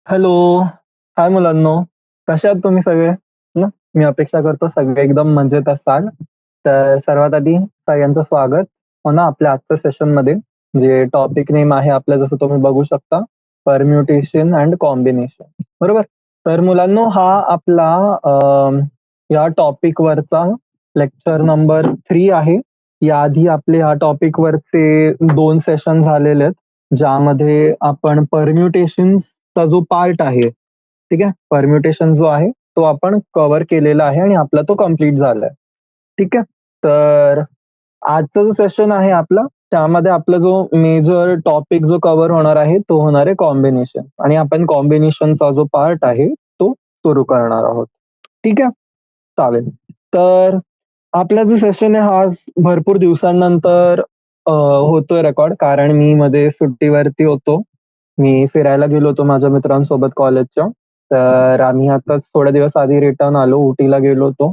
Hello. हाय मुलांनो. कसे आहात तुम्ही सगळे? ना, मी अपेक्षा करतो सगळे एकदम मजेत असाल. तर सर्वात आधी सगळ्यांचं स्वागत हो ना आपल्या आजच्या सेशनमध्ये. जे टॉपिक नेम आहे आपलं जसं तुम्ही बघू शकता, परम्युटेशन एंड कॉम्बिनेशन. बरोबर? तर मुलांनो हा आपला या टॉपिकवरचा लेक्चर नंबर 3 आहे. याआधी आपले ह्या टॉपिकवरचे 2 सेशन झालेले आहेत. ज्यामध्ये आपण परम्युटेशन्सचा जो पार्ट आहे, ठीक आहे? परम्युटेशन जो आहे, तो आपण कव्हर केलेला आहे आणि आपला तो कंप्लीट झालाय. ठीक आहे? तर आजचा जो सेशन आहे आपला, त्यामध्ये आपला जो मेजर टॉपिक जो कव्हर होणार आहे, तो होणार आहे कॉम्बिनेशन आणि आपण कॉम्बिनेशनचा जो पार्ट आहे, तो सुरू करणार आहोत. ठीक आहे? चालेल. तर आपला जो सेशन आहे हा आज भरपूर दिवसांनंतर होतोय रेकॉर्ड कारण मी मध्ये सुट्टीवरती होतो. मी फिरायला गेलो होतो माझ्या मित्रांसोबत कॉलेजच्या. तर आम्ही आताच थोडे दिवस आधी रिटर्न आलो. उटीला गेलो होतो.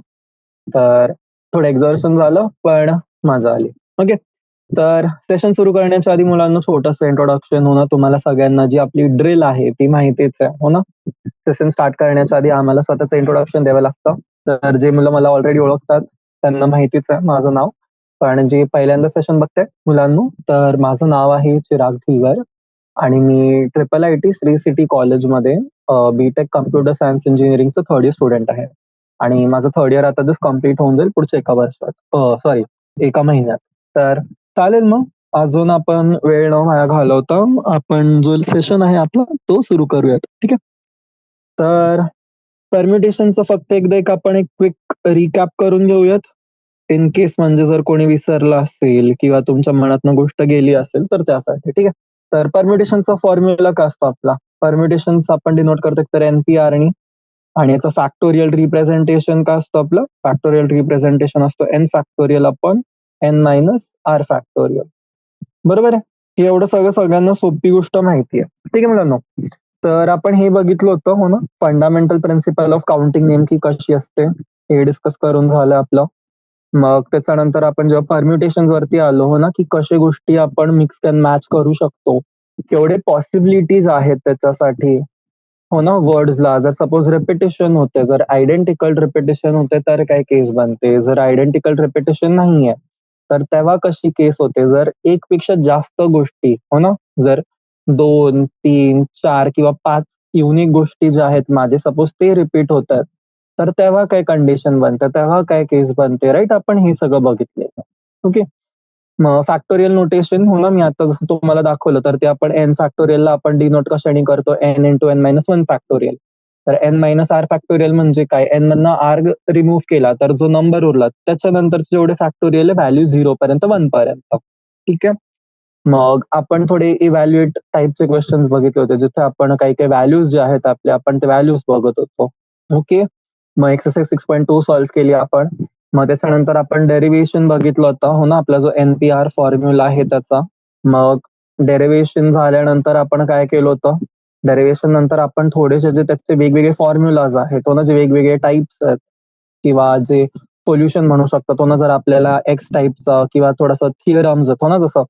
तर थोडं एक्झर्शन झालं, पण मजा आली. ओके. तर सेशन सुरू करण्याच्या आधी मुलांनो छोटंसं इंट्रोडक्शन हो ना, तुम्हाला सगळ्यांना जी आपली ड्रिल आहे ती माहितीच आहे, हो ना? सेशन स्टार्ट करण्याच्या आधी आम्हाला स्वतःचं इंट्रोडक्शन द्यावं लागतं. तर जे मुलं मला ऑलरेडी ओळखतात त्यांना माहितीच आहे माझं नाव. पण जे पहिल्यांदा सेशन बघतायत मुलांनो, तर माझं नाव आहे चिराग धीवर आणि मी ट्रिपल आयटी श्री सिटी कॉलेजमध्ये बी-टेक कॉम्प्युटर सायन्स इंजिनिअरिंगचं 3rd इयर स्टुडंट आहे. आणि माझं 3rd इयर आता जस्ट कंप्लीट होऊन जाईल पुढच्या एका वर्षात. सॉरी, एका महिन्यात. तर चालेल मग अजून आपण वेळ न वाया घालवता आपण जो सेशन आहे आपला तो सुरू करूयात. ठीक आहे? तर परम्युटेशनचं फक्त एकदा आपण एक क्विक रिकॅप करून घेऊयात. इन केस म्हणजे जर कोणी विसरलं असेल किंवा तुमच्या मनातनं गोष्ट गेली असेल तर त्यासाठी. ठीक आहे? तर परम्युटेशनचा फॉर्म्युला काय असतो आपला? परम्युटेशन्स आपण डिनोट करतो तर एन-पी-आरनी आणि याचं फॅक्टोरियल रिप्रेझेंटेशन काय असतं आपलं? फॅक्टोरियल रिप्रेझेंटेशन असतो N factorial upon N minus R factorial. बरोबर आहे? हे एवढं सगळं सगळ्यांना सोपी गोष्ट माहिती आहे. ठीक आहे मुलांनो? तर आपण हे बघितलं होतं हो ना, फंडामेंटल प्रिन्सिपल ऑफ काउंटिंग नेमकी कशी असते, हे डिस्कस करून झालं आपलं. मग त्याच्यानंतर आपण जेव्हा परम्युटेशन्स वरती आलो हो ना, की कशा गोष्टी आपण मिक्स अँड मॅच करू शकतो. केवढे पॉसिबिलिटीज आहेत त्याच्यासाठी, हो ना, वर्ड्सला. जर सपोज रिपिटिशन होते, जर आयडेंटिकल रिपिटिशन होते तर काय केस बनते. जर आयडेंटिकल रिपिटिशन नाहीये, तर तेव्हा कशी केस होते. जर 1 पेक्षा जास्त गोष्टी, हो ना, जर 2, 3, 4 किंवा 5 युनिक गोष्टी ज्या आहेत माझे सपोज ते रिपीट होतायत, तर तेव्हा काय कंडिशन बनते, तेव्हा काय केस बनते, राइट? आपण हे सगळं बघितलंय. ओके. मग फॅक्टोरियल नोटेशन हो ना, मी आता जसं तुम्हाला दाखवलं, तर ते आपण एन फॅक्टोरियलला आपण डिनोट कशाने करतो? N into N minus 1 factorial. तर एन मायनस आर फॅक्टोरियल म्हणजे काय? एन मधनं आर रिमूव्ह केला, तर जो नंबर उरला त्याच्यानंतरचे जेवढे फॅक्टोरियल आहे व्हॅल्यू 0 पर्यंत 1 पर्यंत. ठीक आहे? मग आपण थोडे इव्हॅल्युएट टाइपचे क्वेश्चन्स बघितले होते, जिथे आपण काही-काही व्हॅल्यूज जे आहेत आपल्या, आपण ते व्हॅल्यूज बघत होतो. ओके. मग एक्सरसाइज 6.2 सॉल्व्ह केली आपण. मग त्याच्यानंतर आपण डेरिव्हेशन बघितलं होतं, हो ना, आपला जो एन-पी-आर फॉर्म्युला आहे त्याचा. मग डेरिव्हेशन झाल्यानंतर आपण काय केलं होतं? डेरिव्हेशन नंतर आपण थोडेसे जे त्याचे वेगवेगळे फॉर्म्युलाज आहेत, हो ना, जे वेगवेगळे टाइप्स आहेत किंवा जे सोल्युशन म्हणू शकतो, हो ना, जर आपल्याला एक्स टाइपचा किंवा थोडासा थिअरम्स आहेत, हो ना, जसं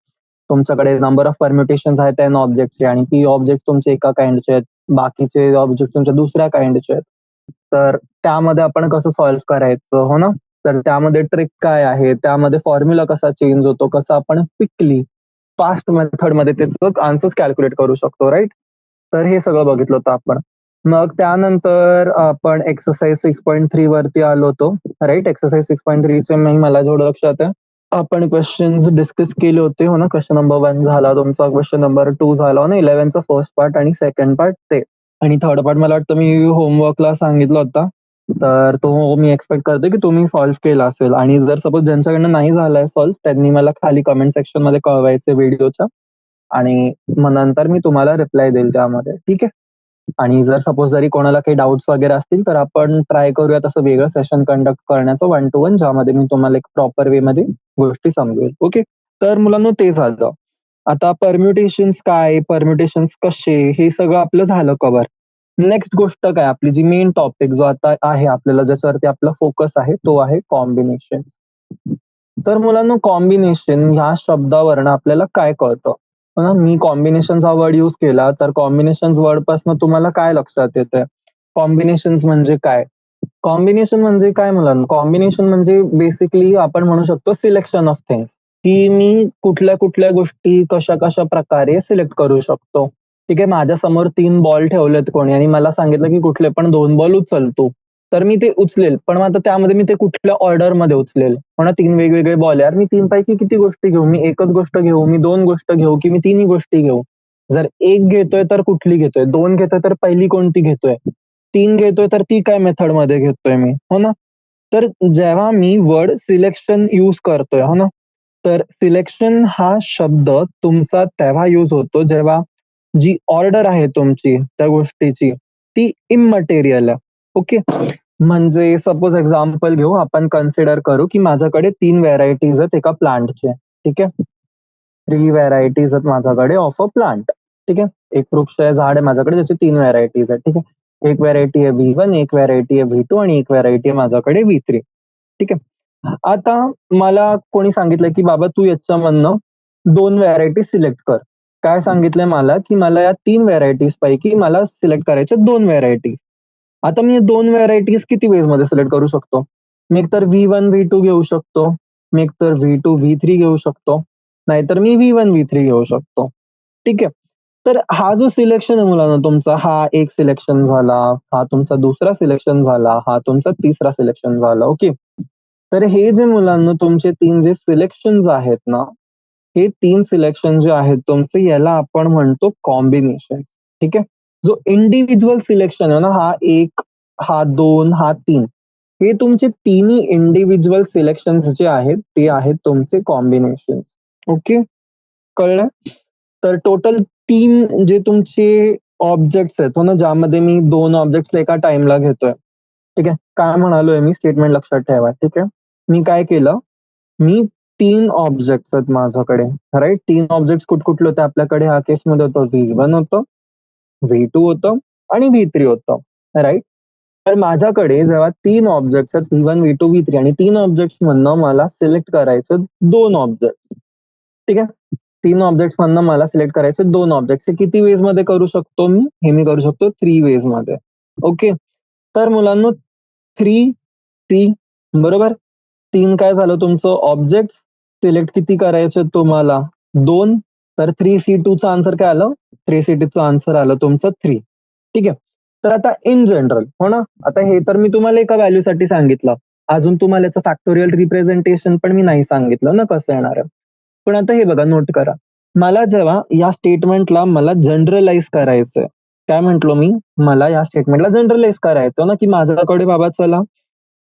तुमच्याकडे नंबर ऑफ परम्युटेशन्स आहेत 10 ऑब्जेक्टचे आणि पी ऑब्जेक्ट तुमचे एका काइंडचे आहेत, बाकीचे ऑब्जेक्ट तुमच्या दुसऱ्या काइंडचे आहेत. तर त्यामध्ये आपण कसं सॉल्व्ह करायचं, हो ना? तर त्यामध्ये ट्रिक काय आहे, त्यामध्ये फॉर्म्युला कसा चेंज होतो, कसं आपण क्विकली फास्ट मेथडमध्ये त्याचं आन्सर्स कॅल्क्युलेट करू शकतो, राइट? तर हे सगळं बघितलं होतं आपण. मग त्यानंतर आपण एक्सरसाइज 6.3 वरती आलो होतो, राइट? एक्सरसाइज 6.3 चे मला जेवढं लक्षात आहे, आपण क्वेश्चन्स डिस्कस केले होते, हो ना? क्वेश्चन नंबर 1 झाला तुमचा, क्वेश्चन नंबर 2 झाला, हो ना? 11चा फर्स्ट पार्ट आणि सेकंड पार्ट ते. आणि थर्ड पार्ट मला वाटतं मी होमवर्कला सांगितला होता. तर तो मी एक्स्पेक्ट करतोय की तुम्ही सॉल्व्ह केला असेल आणि जर सपोज ज्यांच्याकडनं नाही झालाय सॉल्व्ह त्यांनी मला खाली कमेंट सेक्शनमध्ये कळवायचे व्हिडिओच्या आणि मग नंतर मी तुम्हाला रिप्लाय देईल त्यामध्ये. ठीक आहे? आणि जर सपोज जरी कोणाला काही डाउट्स वगैरे असतील तर आपण ट्राय करूयात असं वेगळं सेशन कंडक्ट करण्याचं 1 to 1 ज्यामध्ये मी तुम्हाला एक प्रॉपर वेमध्ये गोष्टी समजवेल. ओके. तर मुलांनो ते झालं. आता परम्युटेशन्स काय, परम्युटेशन्स कसे हे सगळं आपलं झालं कव्हर. नेक्स्ट गोष्ट काय आपली जी मेन टॉपिक जो आता आहे आपल्याला ज्याच्यावरती आपला फोकस आहे तो आहे कॉम्बिनेशन. तर मुलांनो कॉम्बिनेशन ह्या शब्दावरनं आपल्याला काय कळतं? हो ना, मी कॉम्बिनेशन्स हा वर्ड यूज केला, तर कॉम्बिनेशन्स वर्डपासून तुम्हाला काय लक्षात येतंय? कॉम्बिनेशन्स म्हणजे काय? कॉम्बिनेशन म्हणजे काय मुलांनो? कॉम्बिनेशन म्हणजे बेसिकली आपण म्हणू शकतो सिलेक्शन ऑफ थिंग्स, की मी कुठल्या-कुठल्या गोष्टी कशा-कशा प्रकारे सिलेक्ट करू शकतो. ठीक आहे, माझ्यासमोर 3 बॉल ठेवलेत कोणी आणि मला सांगितलं की कुठले पण 2 बॉल उचल तू. तर मी ते उचलेल. पण मग आता त्यामध्ये मी ते कुठल्या ऑर्डरमध्ये उचलेल? हो ना, 3 वेगवेगळे बॉल आहे. यार मी 3 पैकी किती गोष्टी घेऊ? मी एकच गोष्ट घेऊ, मी 2 गोष्ट घेऊ, की मी तिन्ही गोष्टी घेऊ? जर 1 घेतोय तर कुठली घेतोय? 2 घेतोय तर पहिली कोणती घेतोय? 3 घेतोय तर ती काय मेथडमध्ये घेतोय मी? हो ना? तर जेव्हा मी वर्ड सिलेक्शन यूज करतोय, हो ना? तर सिलेक्शन हा शब्द तुमचा तेव्हा यूज होतो जेव्हा जी ऑर्डर आहे तुमची त्या गोष्टीची ती इम्मटेरियल आहे. ओके. म्हणजे सपोज एक्झाम्पल घेऊ आपण कन्सिडर करू, की माझ्याकडे 3 व्हेरायटीज आहेत एका प्लांटचे. ठीक आहे. 3 व्हेरायटीज आहेत माझ्याकडे ऑफ अ प्लांट. ठीक आहे. एक वृक्ष आहे, झाड आहे माझ्याकडे ज्याची 3 व्हेरायटीज आहेत. ठीक आहे. एक व्हेरायटी आहे V1, एक व्हेरायटी आहे V2 आणि एक व्हेरायटी आहे माझ्याकडे V3. ठीक आहे. आता मला कोणी सांगितलं, की "बाबा तू याच्यामधनं 2 व्हेरायटी सिलेक्ट कर." काय सांगितलंय मला, की मला या 3 व्हेरायटीज पैकी मला सिलेक्ट करायच्या 2 व्हेरायटीज. आता मी 2 व्हेरायटीज किती वेजमध्ये सिलेक्ट करू शकतो? मी एकतर V1, V2 घेऊ शकतो. मी एकतर V2, V3 घेऊ शकतो. नाहीतर मी V1, V3 घेऊ शकतो. ठीक आहे. तर हा जो सिलेक्शन आहे मुलांनो तुमचा, हा एक सिलेक्शन झाला, हा तुमचा दुसरा सिलेक्शन झाला, हा तुमचा तिसरा सिलेक्शन झाला. ओके. तर हे जे मुलांनो तुमचे 3 जे सिलेक्शन्स आहेत ना, हे 3 सिलेक्शन जे आहेत तुमचे याला आपण म्हणतो कॉम्बिनेशन. ठीक आहे. जो इंडिव्हिज्युअल सिलेक्शन आहे ना, हा 1, हा 2, हा 3 हे तुमचे तिन्ही इंडिव्हिज्युअल सिलेक्शन्स जे आहेत, ते आहेत तुमचे कॉम्बिनेशन. ओके. कळलं? तर टोटल 3 जे तुमचे ऑब्जेक्ट्स आहेत, हो ना, ज्यामध्ये मी 2 ऑब्जेक्ट्स एका टाईमला घेतोय. ठीक आहे. काय म्हणालोय मी स्टेटमेंट लक्षात ठेवा. ठीक आहे. मी काय केलं, मी 3 ऑब्जेक्ट्स आहेत माझ्याकडे, राइट? 3 ऑब्जेक्ट्स कुठले होते आपल्याकडे ह्या केसमध्ये होतं V1 होतं, V2 होतं आणि V3 होतं, राइट? तर माझ्याकडे जेव्हा 3 ऑब्जेक्ट्स आहेत V1, V2, V3 आणि 3 ऑब्जेक्ट्समधनं मला सिलेक्ट करायचे 2 ऑब्जेक्ट्स. ठीक आहे. 3 ऑब्जेक्ट्समधनं मला सिलेक्ट करायचे 2 ऑब्जेक्ट्स. हे किती वेजमध्ये करू शकतो मी? हे मी करू शकतो 3 वेजमध्ये. ओके. तर मुलांनो 3C बरोबर? 3 काय झालं तुमचं ऑब्जेक्ट सिलेक्ट किती करायचे तुम्हाला? 2 तर 3C2चं आन्सर काय आलं? 3C2चं आन्सर आलं तुमचं 3. ठीक आहे. तर आता इन जनरल हो ना, आता हे तर मी तुम्हाला एका व्हॅल्यूसाठी सांगितलं. अजून तुम्हाला याचं फॅक्टोरियल रिप्रेझेंटेशन पण मी नाही सांगितलं ना कसं येणार आहे. पण आता हे बघा नोट करा. मला जेव्हा या स्टेटमेंटला मला जनरलाइज करायचंय. काय म्हटलो मी? मला या स्टेटमेंटला जनरलाइज करायचं ना, की माझ्याकडे बाबा चला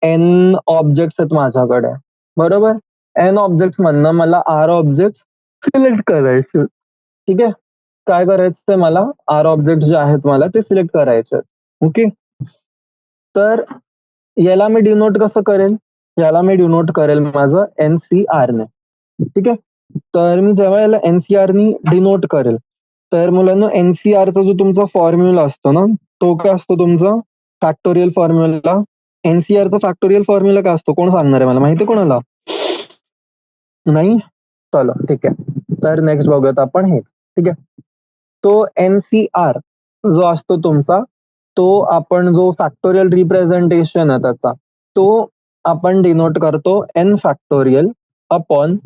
एन ऑब्जेक्ट्स आहेत माझ्याकडे. बरोबर? एन ऑब्जेक्ट्समधनं मला आर ऑब्जेक्ट्स सिलेक्ट करायचे. ठीक आहे. काय करायचंय मला? आर ऑब्जेक्ट्स जे आहेत मला ते सिलेक्ट करायचे आहेत. ओके. तर याला मी डिनोट कसं करेल? याला मी डिनोट करेल माझं एन-सी-आरने. ठीक आहे. तर मी जेव्हा याला एन-सी-आरनी डिनोट करेल, तर मुलांनो एन-सी-आरचा जो तुमचा फॉर्म्युला असतो ना, तो काय असतो तुमचा? Factorial formula. एन-सी-आरचा फॅक्टोरियल फॉर्म्युला काय असतो? कोण सांगणार आहे मला? माहिती आहे कोणाला? नाही? चला ठीक आहे. तर नेक्स्ट बघूयात आपण हे. ठीक आहे. तो एन-सी-आर जो असतो तुमचा, तो आपण जो फॅक्टोरियल रिप्रेझेंटेशन आहे त्याचा, तो आपण डिनोट करतो N factorial upon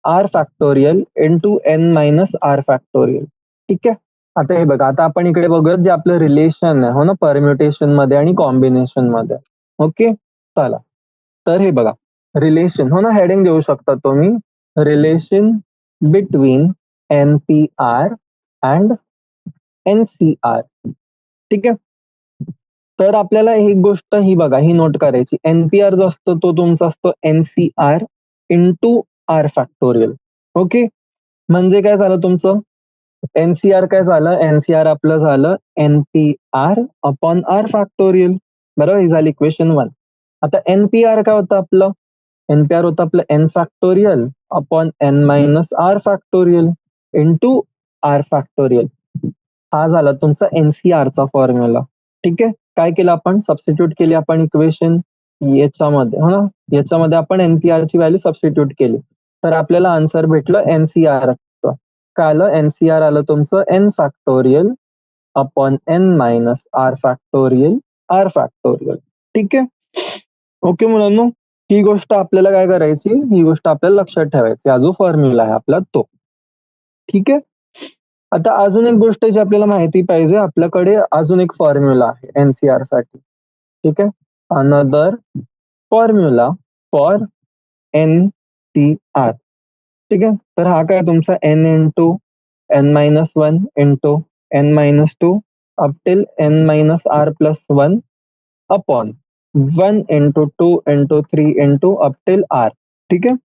R factorial into N minus R factorial. ठीक आहे. आता हे बघा, आता आपण इकडे बघूयात जे आपलं रिलेशन आहे, हो ना, परम्युटेशनमध्ये आणि कॉम्बिनेशनमध्ये. ओके. चला. तर हे बघा, रिलेशन हो ना, हेडिंग देऊ शकता तुम्ही. Relation between N-P-R and N-C-R. ठीक आहे. तर आपल्याला एक गोष्ट ही बघा, ही नोट करायची. एन-पी-आर जो असतो तो तुमचा असतो NCR into R factorial. Okay. म्हणजे काय झालं तुमचं? एन-सी-आर काय झालं? एन-सी-आर आपलं झालं एन-पी-आर अपॉन आर फॅक्टोरियल. बरोबर? ही झाली इक्वेशन 1. आता एन-पी-आर काय होतं आपलं? एन-पी-आर होतं आपलं N factorial upon N minus R factorial into R factorial. हा झाला तुमचा एन-सी-आरचा फॉर्म्युला. ठीक आहे. काय केलं आपण? सबस्टिट्यूट केली आपण इक्वेशन याच्यामध्ये, हो ना? याच्यामध्ये आपण एन-पी-आरची व्हॅल्यू सबस्टिट्यूट केली. तर आपल्याला आन्सर भेटलं एन-सी-आरचं. काय आलं, एनसीआर आलं तुमचं N factorial upon N minus R factorial R factorial. ठीक आहे. ओके मुलांनो, ही गोष्ट आपल्याला काय करायची, ही गोष्ट आपल्याला लक्षात ठेवायची. हा जो फॉर्म्युला आहे आपला तो. ठीक आहे. आता अजून एक गोष्ट जी आपल्याला माहिती पाहिजे, आपल्याकडे अजून एक फॉर्म्युला आहे एनसीआर साठी. ठीक आहे. Another formula for NCR. ठीक आहे. तर हा काय तुमचा N into N minus one into N minus two up till N minus R plus one upon 1 into 2 into 3 into up till R. ठीक आहे.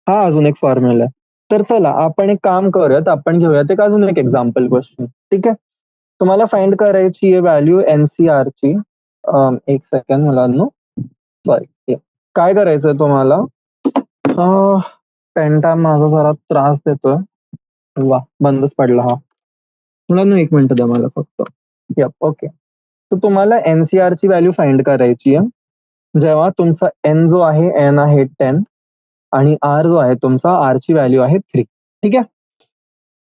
हा अजून एक फॉर्म्युला आहे. तर चला आपण एक काम करूयात, आपण घेऊयात एक अजून एक एक्झाम्पल क्वेश्चन. ठीक आहे. तुम्हाला फाइंड करायची आहे व्हॅल्यू एनसीआर ची. एक सेकंड मुलांनो, सॉरी. काय करायचंय तुम्हाला, पेंटा माझा जरा त्रास देतोय. वा, बंदच पडला हा. मुलांनो एक मिनिट द्या मला फक्त. Yep, okay. तर तुम्हाला एनसीआर ची व्हॅल्यू फाइंड करायची आहे जेव्हा तुमचा एन जो आहे, एन आहे 10 आणि आर जो आहे तुमचा, आर ची व्हॅल्यू आहे 3. ठीक आहे.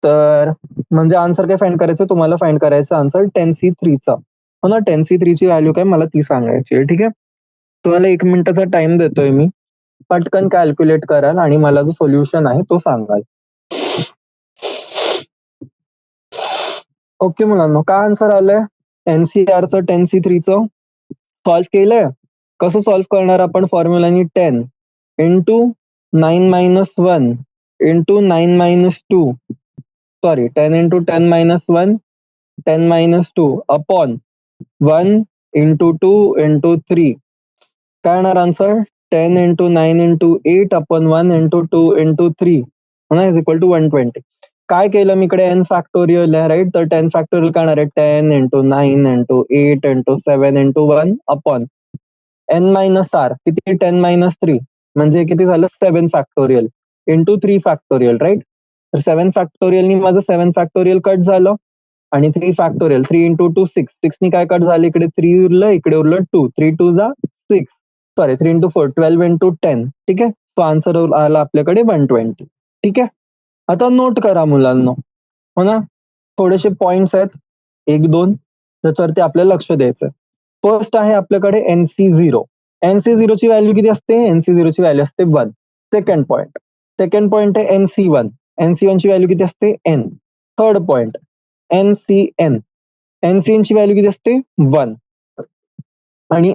तर म्हणजे आन्सर काय फाइंड करायचं तुम्हाला, फाइंड करायचं आन्सर 10C3 चा. हो ना, 10C3 ची व्हॅल्यू काय मला ती सांगायची आहे. ठीक आहे. तुम्हाला 1 मिनिटाचा टाइम देतोय मी, पटकन कॅल्क्युलेट कराल आणि मला जो सोल्युशन आहे तो सांगाल. ओके मुलांनो, काय आन्सर आलंय एनसीआरचं 10C3चं? सॉल्व्ह केलंय. कसं सॉल्व्ह करणार आपण, फॉर्म्युलानी 10 into 9 minus 1 into 9 minus 2, sorry 10 into 10 minus 1 10 minus 2 upon 1 into 2 into 3. काय येणार answer, 10 into 9 into 8 upon 1 into 2 into 3 is equal to 120. काय केलं मी इकडे, एन फॅक्टोरियल आहे राईट. तर 10 फॅक्टोरियल काय येणार आहे, 10 into 9 into 8 into 7 into 1 upon N minus R, किती 10 मायनस 3 म्हणजे किती झालं 7 फॅक्टोरियल इंटू 3 फॅक्टोरियल राईट. तर 7 फॅक्टोरियलनी माझं 7 फॅक्टोरियल कट झालं आणि 3 फॅक्टोरियल 3 इंटू 2 6, 6 नी काय कट झालं, इकडे 3 उरलं, इकडे उरलं 2, 3 2 जा 6, सॉरी 3 इंटू 4 12 इंटू 10. ठीक आहे. तो आन्सर आला आपल्याकडे 120. ठीक आहे. आता नोट करा मुलांनो, हो ना, थोडेसे पॉइंट्स आहेत 1-2 त्याच्यावरती आपल्याला लक्ष द्यायचं. फर्स्ट आहे आपल्याकडे NC0. NC0 ची व्हॅल्यू किती असते, NC0 ची व्हॅल्यू असते 1. सेकंड पॉइंट आहे NC1. NC1 ची व्हॅल्यू किती असते n. Third point NCN. NCN ची व्हॅल्यू किती असते 1. आणि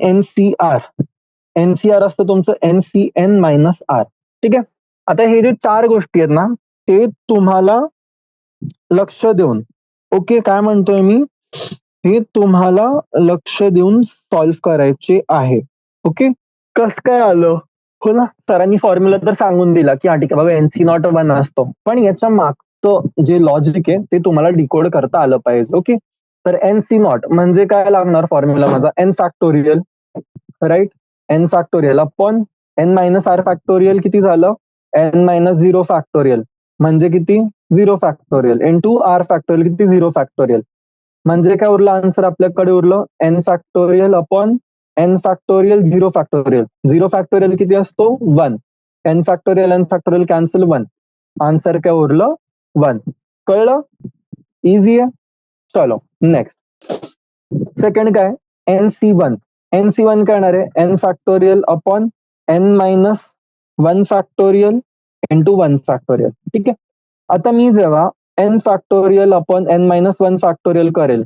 NCR असतं तुमचं NCN मायनस आर. ठीक आहे. आता हे जे 4 गोष्टी आहेत ना, हे तुम्हाला लक्ष देऊन, ओके काय म्हणतोय मी, हे तुम्हाला लक्ष देऊन सॉल्व्ह करायचे आहे. ओके. कस काय आलं, हो ना, सरांनी फॉर्म्युला तर सांगून दिला की हा ठीक आहे बाबा एनसी नॉट 1 असतो, पण याच्या मागचं जे लॉजिक आहे ते तुम्हाला डिकोड करता आलं पाहिजे. ओके. तर एनसी नॉट म्हणजे काय लागणार फॉर्म्युला माझा, N factorial right. N factorial upon N minus R factorial, किती झालं एन मायनस 0 फॅक्टोरियल म्हणजे किती 0 फॅक्टोरियल इंटू आर फॅक्टोरियल, किती 0 फॅक्टोरियल म्हणजे काय उरलं आन्सर आपल्याकडे, उरलं N factorial upon N factorial 0 factorial. 0 factorial किती असतो 1. N factorial cancel 1. आन्सर काय उरलं 1. कळलं, इझी आहे. चलो नेक्स्ट. सेकंड काय NC1. NC1 काय येणार आहे N factorial upon N minus 1 factorial into 1 factorial. ठीक आहे. आता मी जेव्हा N factorial upon N minus 1 factorial करेल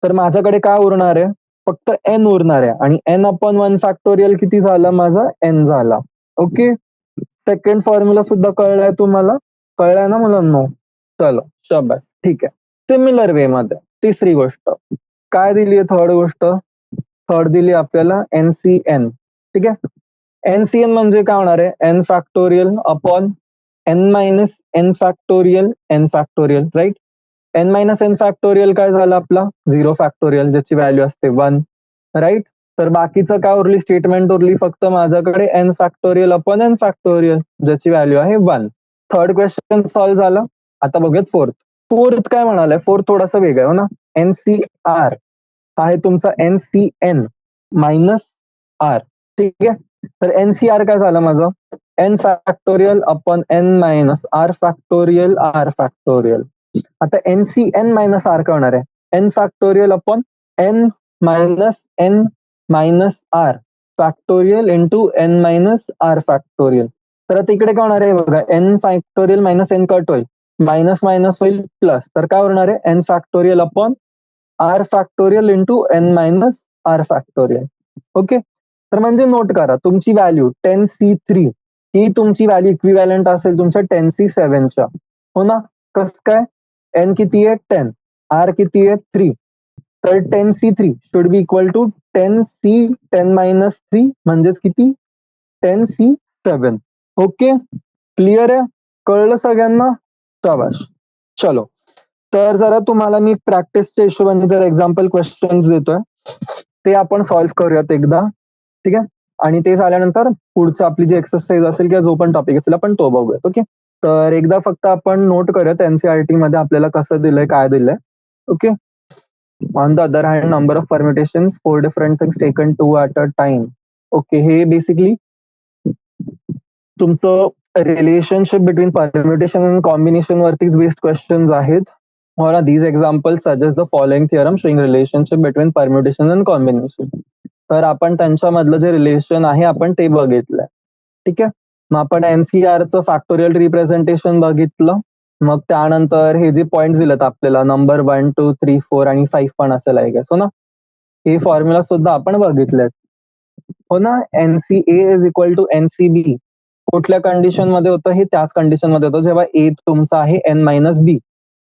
तर माझ्याकडे काय उरणार आहे, फक्त एन उरणार आहे आणि एन अपॉन 1 फॅक्टोरियल किती झाला माझा एन झाला. ओके. सेकंड फॉर्म्युला सुद्धा कळलाय तुम्हाला, कळलाय ना मुलांनो. चलो शाबास, ठीक आहे. सिमिलर वे मध्ये तिसरी गोष्ट काय दिली आहे, थर्ड गोष्ट, थर्ड दिली आपल्याला NCN. ठीक आहे. NCN म्हणजे काय होणार आहे N factorial upon N minus n factorial right. N minus n factorial काय झालं आपला 0 फॅक्टोरियल ज्याची व्हॅल्यू असते 1 राईट. तर बाकीचं काय उरली स्टेटमेंट, उरली फक्त माझ्याकडे n factorial upon N factorial ज्याची व्हॅल्यू आहे 1. थर्ड क्वेश्चन सॉल्व्ह झाला. आता बघूयात फोर्थ काय म्हणालाय, फोर्थ थोडासा वेगळा आहे हो ना. NCR आहे तुमचा NCN मायनस आर. ठीक आहे. तर NCR काय झालं माझं N factorial upon N minus R factorial R factorial. आता N C N minus R काय होणार आहे? N factorial upon N minus R factorial into N minus R factorial. तर आता इकडे काय होणार आहे बघा, N factorial minus N cut होईल, मायनस मायनस होईल प्लस, तर काय होणार आहे N factorial upon R factorial into N minus R factorial. Okay, तर म्हणजे नोट करा तुमची व्हॅल्यू 10C3 ही तुमची व्हॅल्यू इक्विव्हॅलंट असेल तुमच्या 10C7च्या, हो ना? कस काय? एन किती आहे 10, आर किती आहे 3, तर 10C3 should be equal to 10 minus 3 म्हणजेच किती 10C7. ओके, क्लिअर आहे? कळलं सगळ्यांना? शाबाश. चलो, तर जरा तुम्हाला मी प्रॅक्टिसच्या हिशोबाने जर एक्झाम्पल क्वेश्चन्स देतोय ते आपण सॉल्व्ह करूयात एकदा, ठीक आहे? आणि ते झाल्यानंतर पुढचं आपली जी एक्सरसाइज असेल किंवा जो पण टॉपिक असेल आपण तो बघूयात. ओके, तर एकदा फक्त आपण नोट करूयात एनसीईआरटी मध्ये आपल्याला कसं दिलंय, काय दिलंय. Okay, on the other hand number of permutations 4 different things taken 2 at a time. Okay, हे बेसिकली तुमचं रिलेशनशिप बिटवीन परम्युटेशन आणि कॉम्बिनेशन वरतीच बेस्ड क्वेश्चन्स आहेत. Or these examples suggest the following theorem showing relationship between permutation and combination. तर आपण त्यांच्यामधलं जे relation आहे आपण ते बघितलंय, ठीक आहे? मग आपण एनसीआरचं फॅक्टोरियल रिप्रेझेंटेशन बघितलं, मग त्यानंतर हे जे पॉइंट दिलेत आपल्याला नंबर 1, 2, 3, 4 आणि 5 पण असेल आय गेस, हो ना? हे फॉर्म्युला सुद्धा आपण बघितलेत, हो ना? NCa is equal to nCb कुठल्या कंडिशन मध्ये होतं? हे त्याच कंडिशन मध्ये होतं जेव्हा ए तुमचा आहे एन मायनस बी,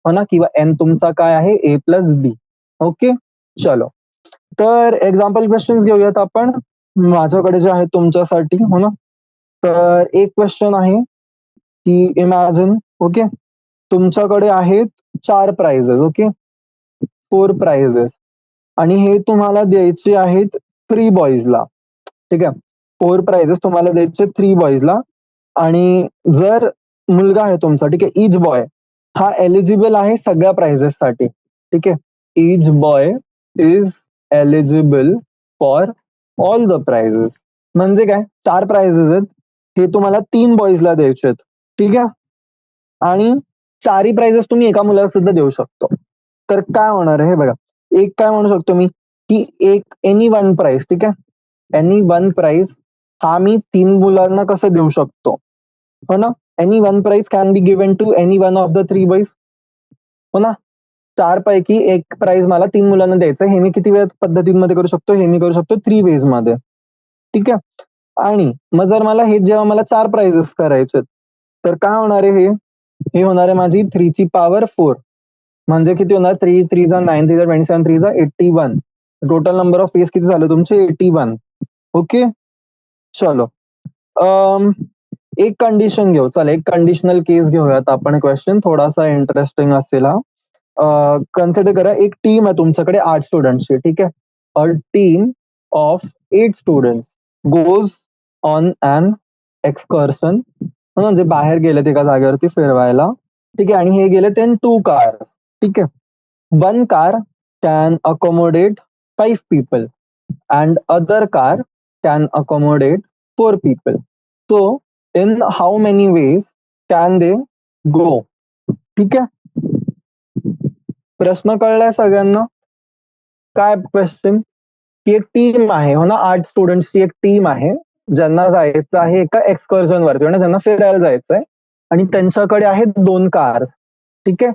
हो ना? किंवा एन तुमचा काय आहे ए प्लस बी. ओके, चलो, तर एक्झाम्पल क्वेश्चन घेऊयात आपण माझ्याकडे जे आहे तुमच्यासाठी, हो ना? तर एक क्वेश्चन आहे की इमॅजिन, ओके, तुमच्याकडे आहेत 4 प्राइजेस, ओके, 4 प्राइजेस, आणि हे तुम्हाला द्यायचे आहेत 3 बॉईजला, ठीक आहे? 4 प्राइजेस तुम्हाला द्यायचे 3 बॉईजला, आणि जर मुलगा आहे तुमचा, ठीक आहे, इच बॉय हा एलिजिबल आहे सगळ्या प्राइजेस साठी, ठीक आहे? Each boy is eligible for all the prizes. म्हणजे काय, 4 प्राइजेस आहेत, हे तुम्हाला 3 बॉईजला द्यायचे आहेत, ठीक आहे? आणि 4ही प्राइजेस तुम्ही एका मुलाला सुद्धा देऊ शकतो. तर काय होणार आहे हे बघा, एक काय म्हणू शकतो मी की एक एनी वन प्राइज, ठीक आहे, एनी वन प्राइज हा मी 3 मुलांना कसं देऊ शकतो, हो ना? Any one prize can be given to any one of the 3 boys, हो ना? 4 पैकी एक प्राइज मला 3 मुलांना द्यायचं, हे मी किती वेळ पद्धतींमध्ये करू शकतो? हे मी करू शकतो 3 वेज मध्ये, ठीक आहे? आणि मग जर मला हे जेव्हा मला 4 प्राइजेस करायचे तर काय होणार आहे, हे होणार आहे माझी 3 ची पॉवर 4, म्हणजे किती होणार? 3 3 जा 9, 3 जा 27, 3 जा 81. टोटल नंबर ऑफ वेज किती झाले तुमचे? 81. ओके, चलो, एक कंडिशन घेऊ, चला एक कंडिशनल केस घेऊयात आपण, क्वेश्चन थोडासा इंटरेस्टिंग असेल हा. कन्सिडर करा एक टीम आहे तुमच्याकडे 8 स्टुडंट्सची, ठीक आहे? A team of 8 students goes on an excursion, म्हणजे बाहेर गेलेत एका जागेवरती फिरवायला, ठीक आहे? आणि हे गेलेत इन 2 कार्स, ठीक आहे? 1 car can accommodate 5 people and other car can accommodate 4 people. So, in how many ways can they go? ठीक आहे? प्रश्न कळलाय सगळ्यांना? काय क्वेश्चन? की एक टीम आहे, हो ना, 8 स्टुडंट्सची एक टीम आहे ज्यांना जायचं आहे एका एक्सकर्शन वरती, म्हणजे ज्यांना फिरायला जायचंय, आणि त्यांच्याकडे आहेत 2 कार्स, ठीक आहे?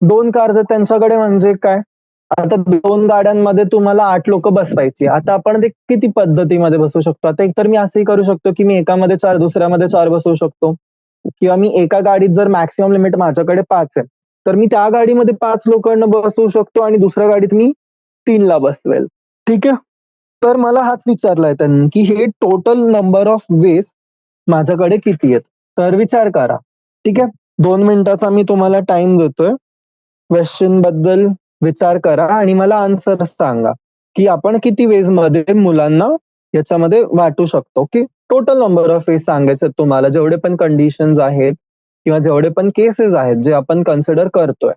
2 कार्स आहेत त्यांच्याकडे, म्हणजे काय, आता 2 गाड्यांमध्ये तुम्हाला 8 लोक बसवायची. आता आपण ते किती पद्धतीमध्ये बसवू शकतो? आता एकतर मी असंही करू शकतो की मी एकामध्ये 4 दुसऱ्यामध्ये 4 बसवू शकतो, किंवा मी एका गाडीत जर मॅक्सिमम लिमिट माझ्याकडे 5 आहे तर मी त्या गाडीमध्ये 5 लोकांना बसवू शकतो आणि दुसऱ्या गाडीत मी 3 ला बसवेल, ठीक आहे? तर मला हाच विचारलाय त्यांनी की हे टोटल नंबर ऑफ वेज माझ्याकडे किती आहेत, तर विचार करा, ठीक आहे? 2 मिनिटाचा मी तुम्हाला टाइम देतोय, क्वेश्चन बद्दल विचार करा आणि मला आन्सर सांगा की आपण किती वेज मध्ये मुलांना याच्यामध्ये वाटू शकतो. की टोटल नंबर ऑफ वेज सांगायचे तुम्हाला, जेवढे पण कंडिशन्स आहेत किंवा जेवढे पण केसेस आहेत जे आपण कन्सिडर करतोय,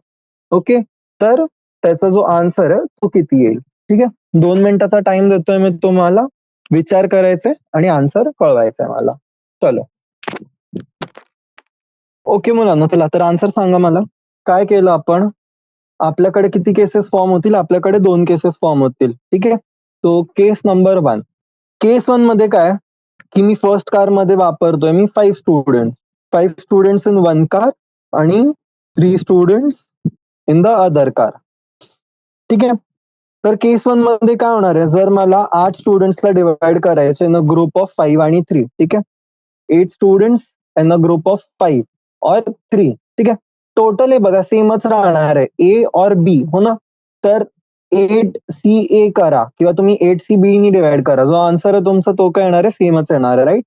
ओके? तर त्याचा जो आन्सर आहे तो किती येईल, ठीक आहे? 2 मिनिटाचा टाइम देतोय मी तुम्हाला, विचार करायचा आणि आन्सर कळवायचा आहे मला. चलो. ओके मुलांनो, चला तर आन्सर सांगा मला. काय केलं आपण? आपल्याकडे किती केसेस फॉर्म होतील? आपल्याकडे 2 केसेस फॉर्म होतील. ठीक आहे. So case number 1. केस 1 मध्ये काय, की मी फर्स्ट कारमध्ये वापरतोय मी 5 स्टुडंट्स. 5 स्टुडंट्स इन 1 कार आणि 3 students in the other car. ठीक आहे. तर केस 1 मध्ये काय होणार आहे, जर मला 8 स्टुडंट्सला डिव्हाईड करायचे इन अ ग्रुप ऑफ 5 आणि 3. ठीक आहे. 8 students in a group of 5 और 3. ठीक आहे. टोटल हे बघा सेमच राहणार आहे, ए और बी, हो ना. तर 8 सी ए करा किंवा तुम्ही 8 सी बी नी डिवाइड करा. जो आन्सर आहे तुमचा तो काय येणार आहे, सेमच येणार आहे, राईट.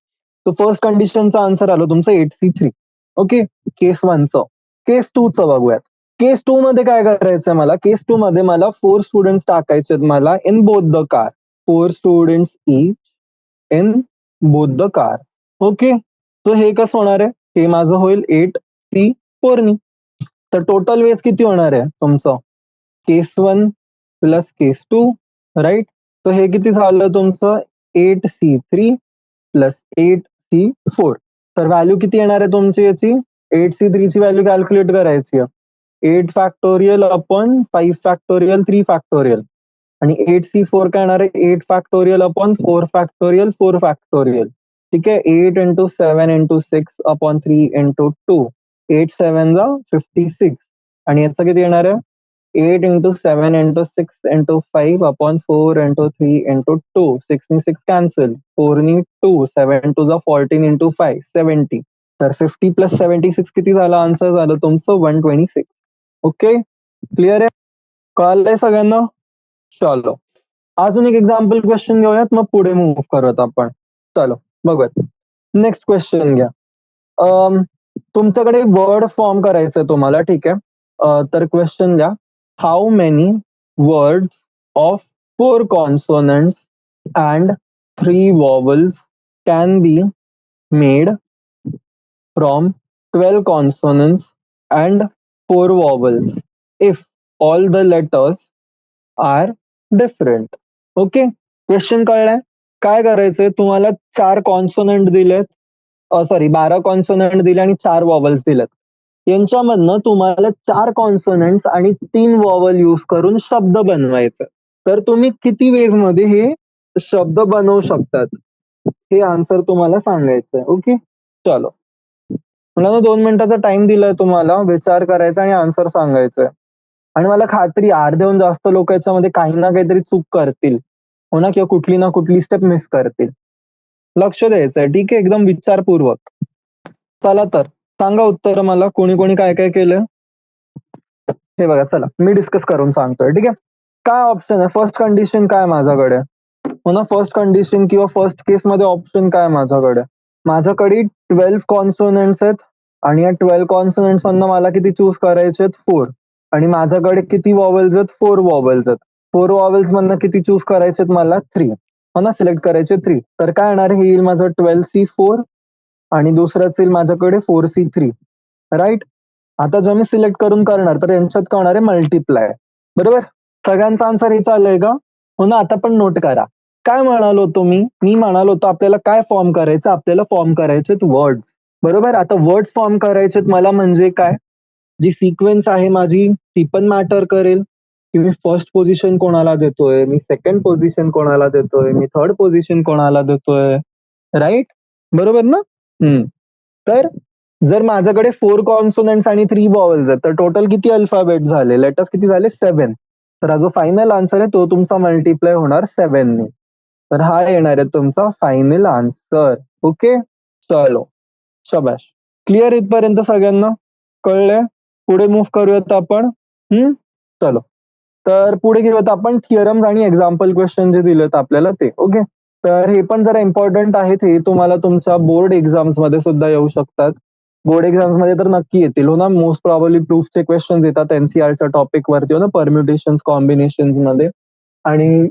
तो फर्स्ट कंडिशनचा आन्सर आलं तुमचं 8C3. ओके. केस 1चं. केस 2चं बघूयात. केस 2 मध्ये काय करायचंय मला, केस 2 मध्ये मला 4 स्टुडंट्स टाकायचे मला in both the car. 4 students each in both the car. Okay. So हे कसं होणार आहे, हे माझं होईल 8C4 नी. तर टोटल वेज किती होणार आहे तुमचं, केस 1 प्लस केस 2, राईट. तर हे किती झालं तुमचं, 8C3 प्लस 8C4. तर व्हॅल्यू किती येणार आहे तुमची याची, 8C3 ची व्हॅल्यू कॅल्क्युलेट करायची आहे. 8 फॅक्टोरियल अपॉन 5 फॅक्टोरियल 3 फॅक्टोरियल आणि 8C4 काय येणार आहे, 8 फॅक्टोरियल अपॉन 4 फॅक्टोरियल 4 फॅक्टोरियल. ठीक आहे. 8 इंटू 7 इंटू 6 अपॉन 3 इंटू 2. 8 7 जा 56 आणि याचं किती येणार आहे, 8 into 7 into 6 into 5 upon 4 into 3 into 2. 6 नी 6 कॅन्सल, 4 नी 2, 7 2 जा 14 इंटू 5 70. तर 50 प्लस 76 किती झालं, आन्सर झालं तुमचं 126. ओके. क्लिअर आहे, कळलंय सगळ्यांना. चलो अजून एक एक्झाम्पल क्वेश्चन घेऊयात, मग पुढे मूव्ह करूयात आपण. चलो बघूयात. नेक्स्ट क्वेश्चन घ्या. तुमच्याकडे वर्ड फॉर्म करायचंय तुम्हाला. ठीक आहे. तर क्वेश्चन द्या, how many words of 4 consonants and 3 vowels can be made from 12 consonants and 4 vowels if all the letters are different. Okay. Question कळलाय. काय करायचंय, तुम्हाला 4 कॉन्सोनंट दिलेत, सॉरी 12 कॉन्सोनंट दिले आणि 4 वॉवल्स दिलेत. यांच्यामधनं तुम्हाला 4 कॉन्सोनंट्स आणि 3 वॉवल यूज करून शब्द बनवायचा. तर तुम्ही किती वेज मध्ये हे शब्द बनवू शकतात, हे आन्सर तुम्हाला सांगायचंय. ओके. चलो मुलांना 2 मिनिटाचा टाइम दिलाय तुम्हाला विचार करायचा आणि आन्सर सांगायचंय. आणि मला खात्री अर्ध्याहून जास्त लोक याच्यामध्ये काही ना काहीतरी चूक करतील, हो ना, किंवा कुठली ना कुठली स्टेप मिस करतील. लक्ष द्यायचंय. ठीक आहे. एकदम विचारपूर्वक. चला तर सांगा उत्तर मला, कोणी कोणी काय काय केलं. हे बघा, चला मी डिस्कस करून सांगतोय. ठीक आहे. काय ऑप्शन आहे, फर्स्ट कंडिशन काय माझ्याकडे, हो ना. फर्स्ट कंडिशन किंवा फर्स्ट केस मध्ये ऑप्शन काय माझ्याकडे, माझ्याकडे 12 कॉन्सोनंट्स आहेत आणि या 12 कॉन्सोनंट्स मधनं मला किती चूज करायचे आहेत, 4. आणि माझ्याकडे किती वॉवेल्स आहेत, 4 वॉवेल्स आहेत. 4 वॉवेल्स मधनं किती चूज करायचे आहेत मला, 3, हो ना. सिलेक्ट करायचे 3. तर काय येणार, हे येईल माझं 12C4 आणि दुसरंच येईल माझ्याकडे 4C3, राईट. आता जेव्हा मी सिलेक्ट करून करणार तर यांच्यात काय होणार आहे, मल्टिप्लाय. बरोबर. सगळ्यांचा आन्सर हे चाललंय का, हो ना. आता पण नोट करा. काय म्हणालो होतो मी म्हणालो होतो आपल्याला काय फॉर्म करायचं, आपल्याला फॉर्म करायचे वर्ड्स. बरोबर. आता वर्ड्स फॉर्म करायचेत मला, म्हणजे काय, जी सिक्वेन्स आहे माझी ती पण मॅटर करेल, की मी फर्स्ट पोझिशन कोणाला देतोय, मी सेकंड पोझिशन कोणाला देतोय, मी थर्ड पोझिशन कोणाला देतोय, राईट. बरोबर ना. तर जर माझ्याकडे 4 कॉन्सोनंट्स आणि 3 वॉवल्स आहेत, तर टोटल किती अल्फाबेट झाले, लेटर्स किती झाले, 7. तर हा जो फायनल आन्सर आहे तो तुमचा मल्टिप्लाय होणार 7 ने. तर हा येणार आहे तुमचा फायनल आन्सर. ओके. चलो शबाश. क्लिअर इथपर्यंत सगळ्यांना कळलंय. पुढे मूव्ह करूयात आपण. चलो तर पुढे घेऊयात आपण थिअरम्स आणि एक्झाम्पल क्वेश्चन जे दिलेत आपल्याला ते. ओके. तर हे पण जरा इम्पॉर्टंट आहेत, हे तुम्हाला तुमच्या बोर्ड एक्झाम्स मध्ये सुद्धा येऊ शकतात. बोर्ड एक्झाम्स मध्ये तर नक्की येतील, हो ना. मोस्ट प्रॉब्ली प्रूफचे क्वेश्चन येतात एनसीआरच्या टॉपिक वरती, हो ना, परम्युटेशन कॉम्बिनेशन मध्ये. आणि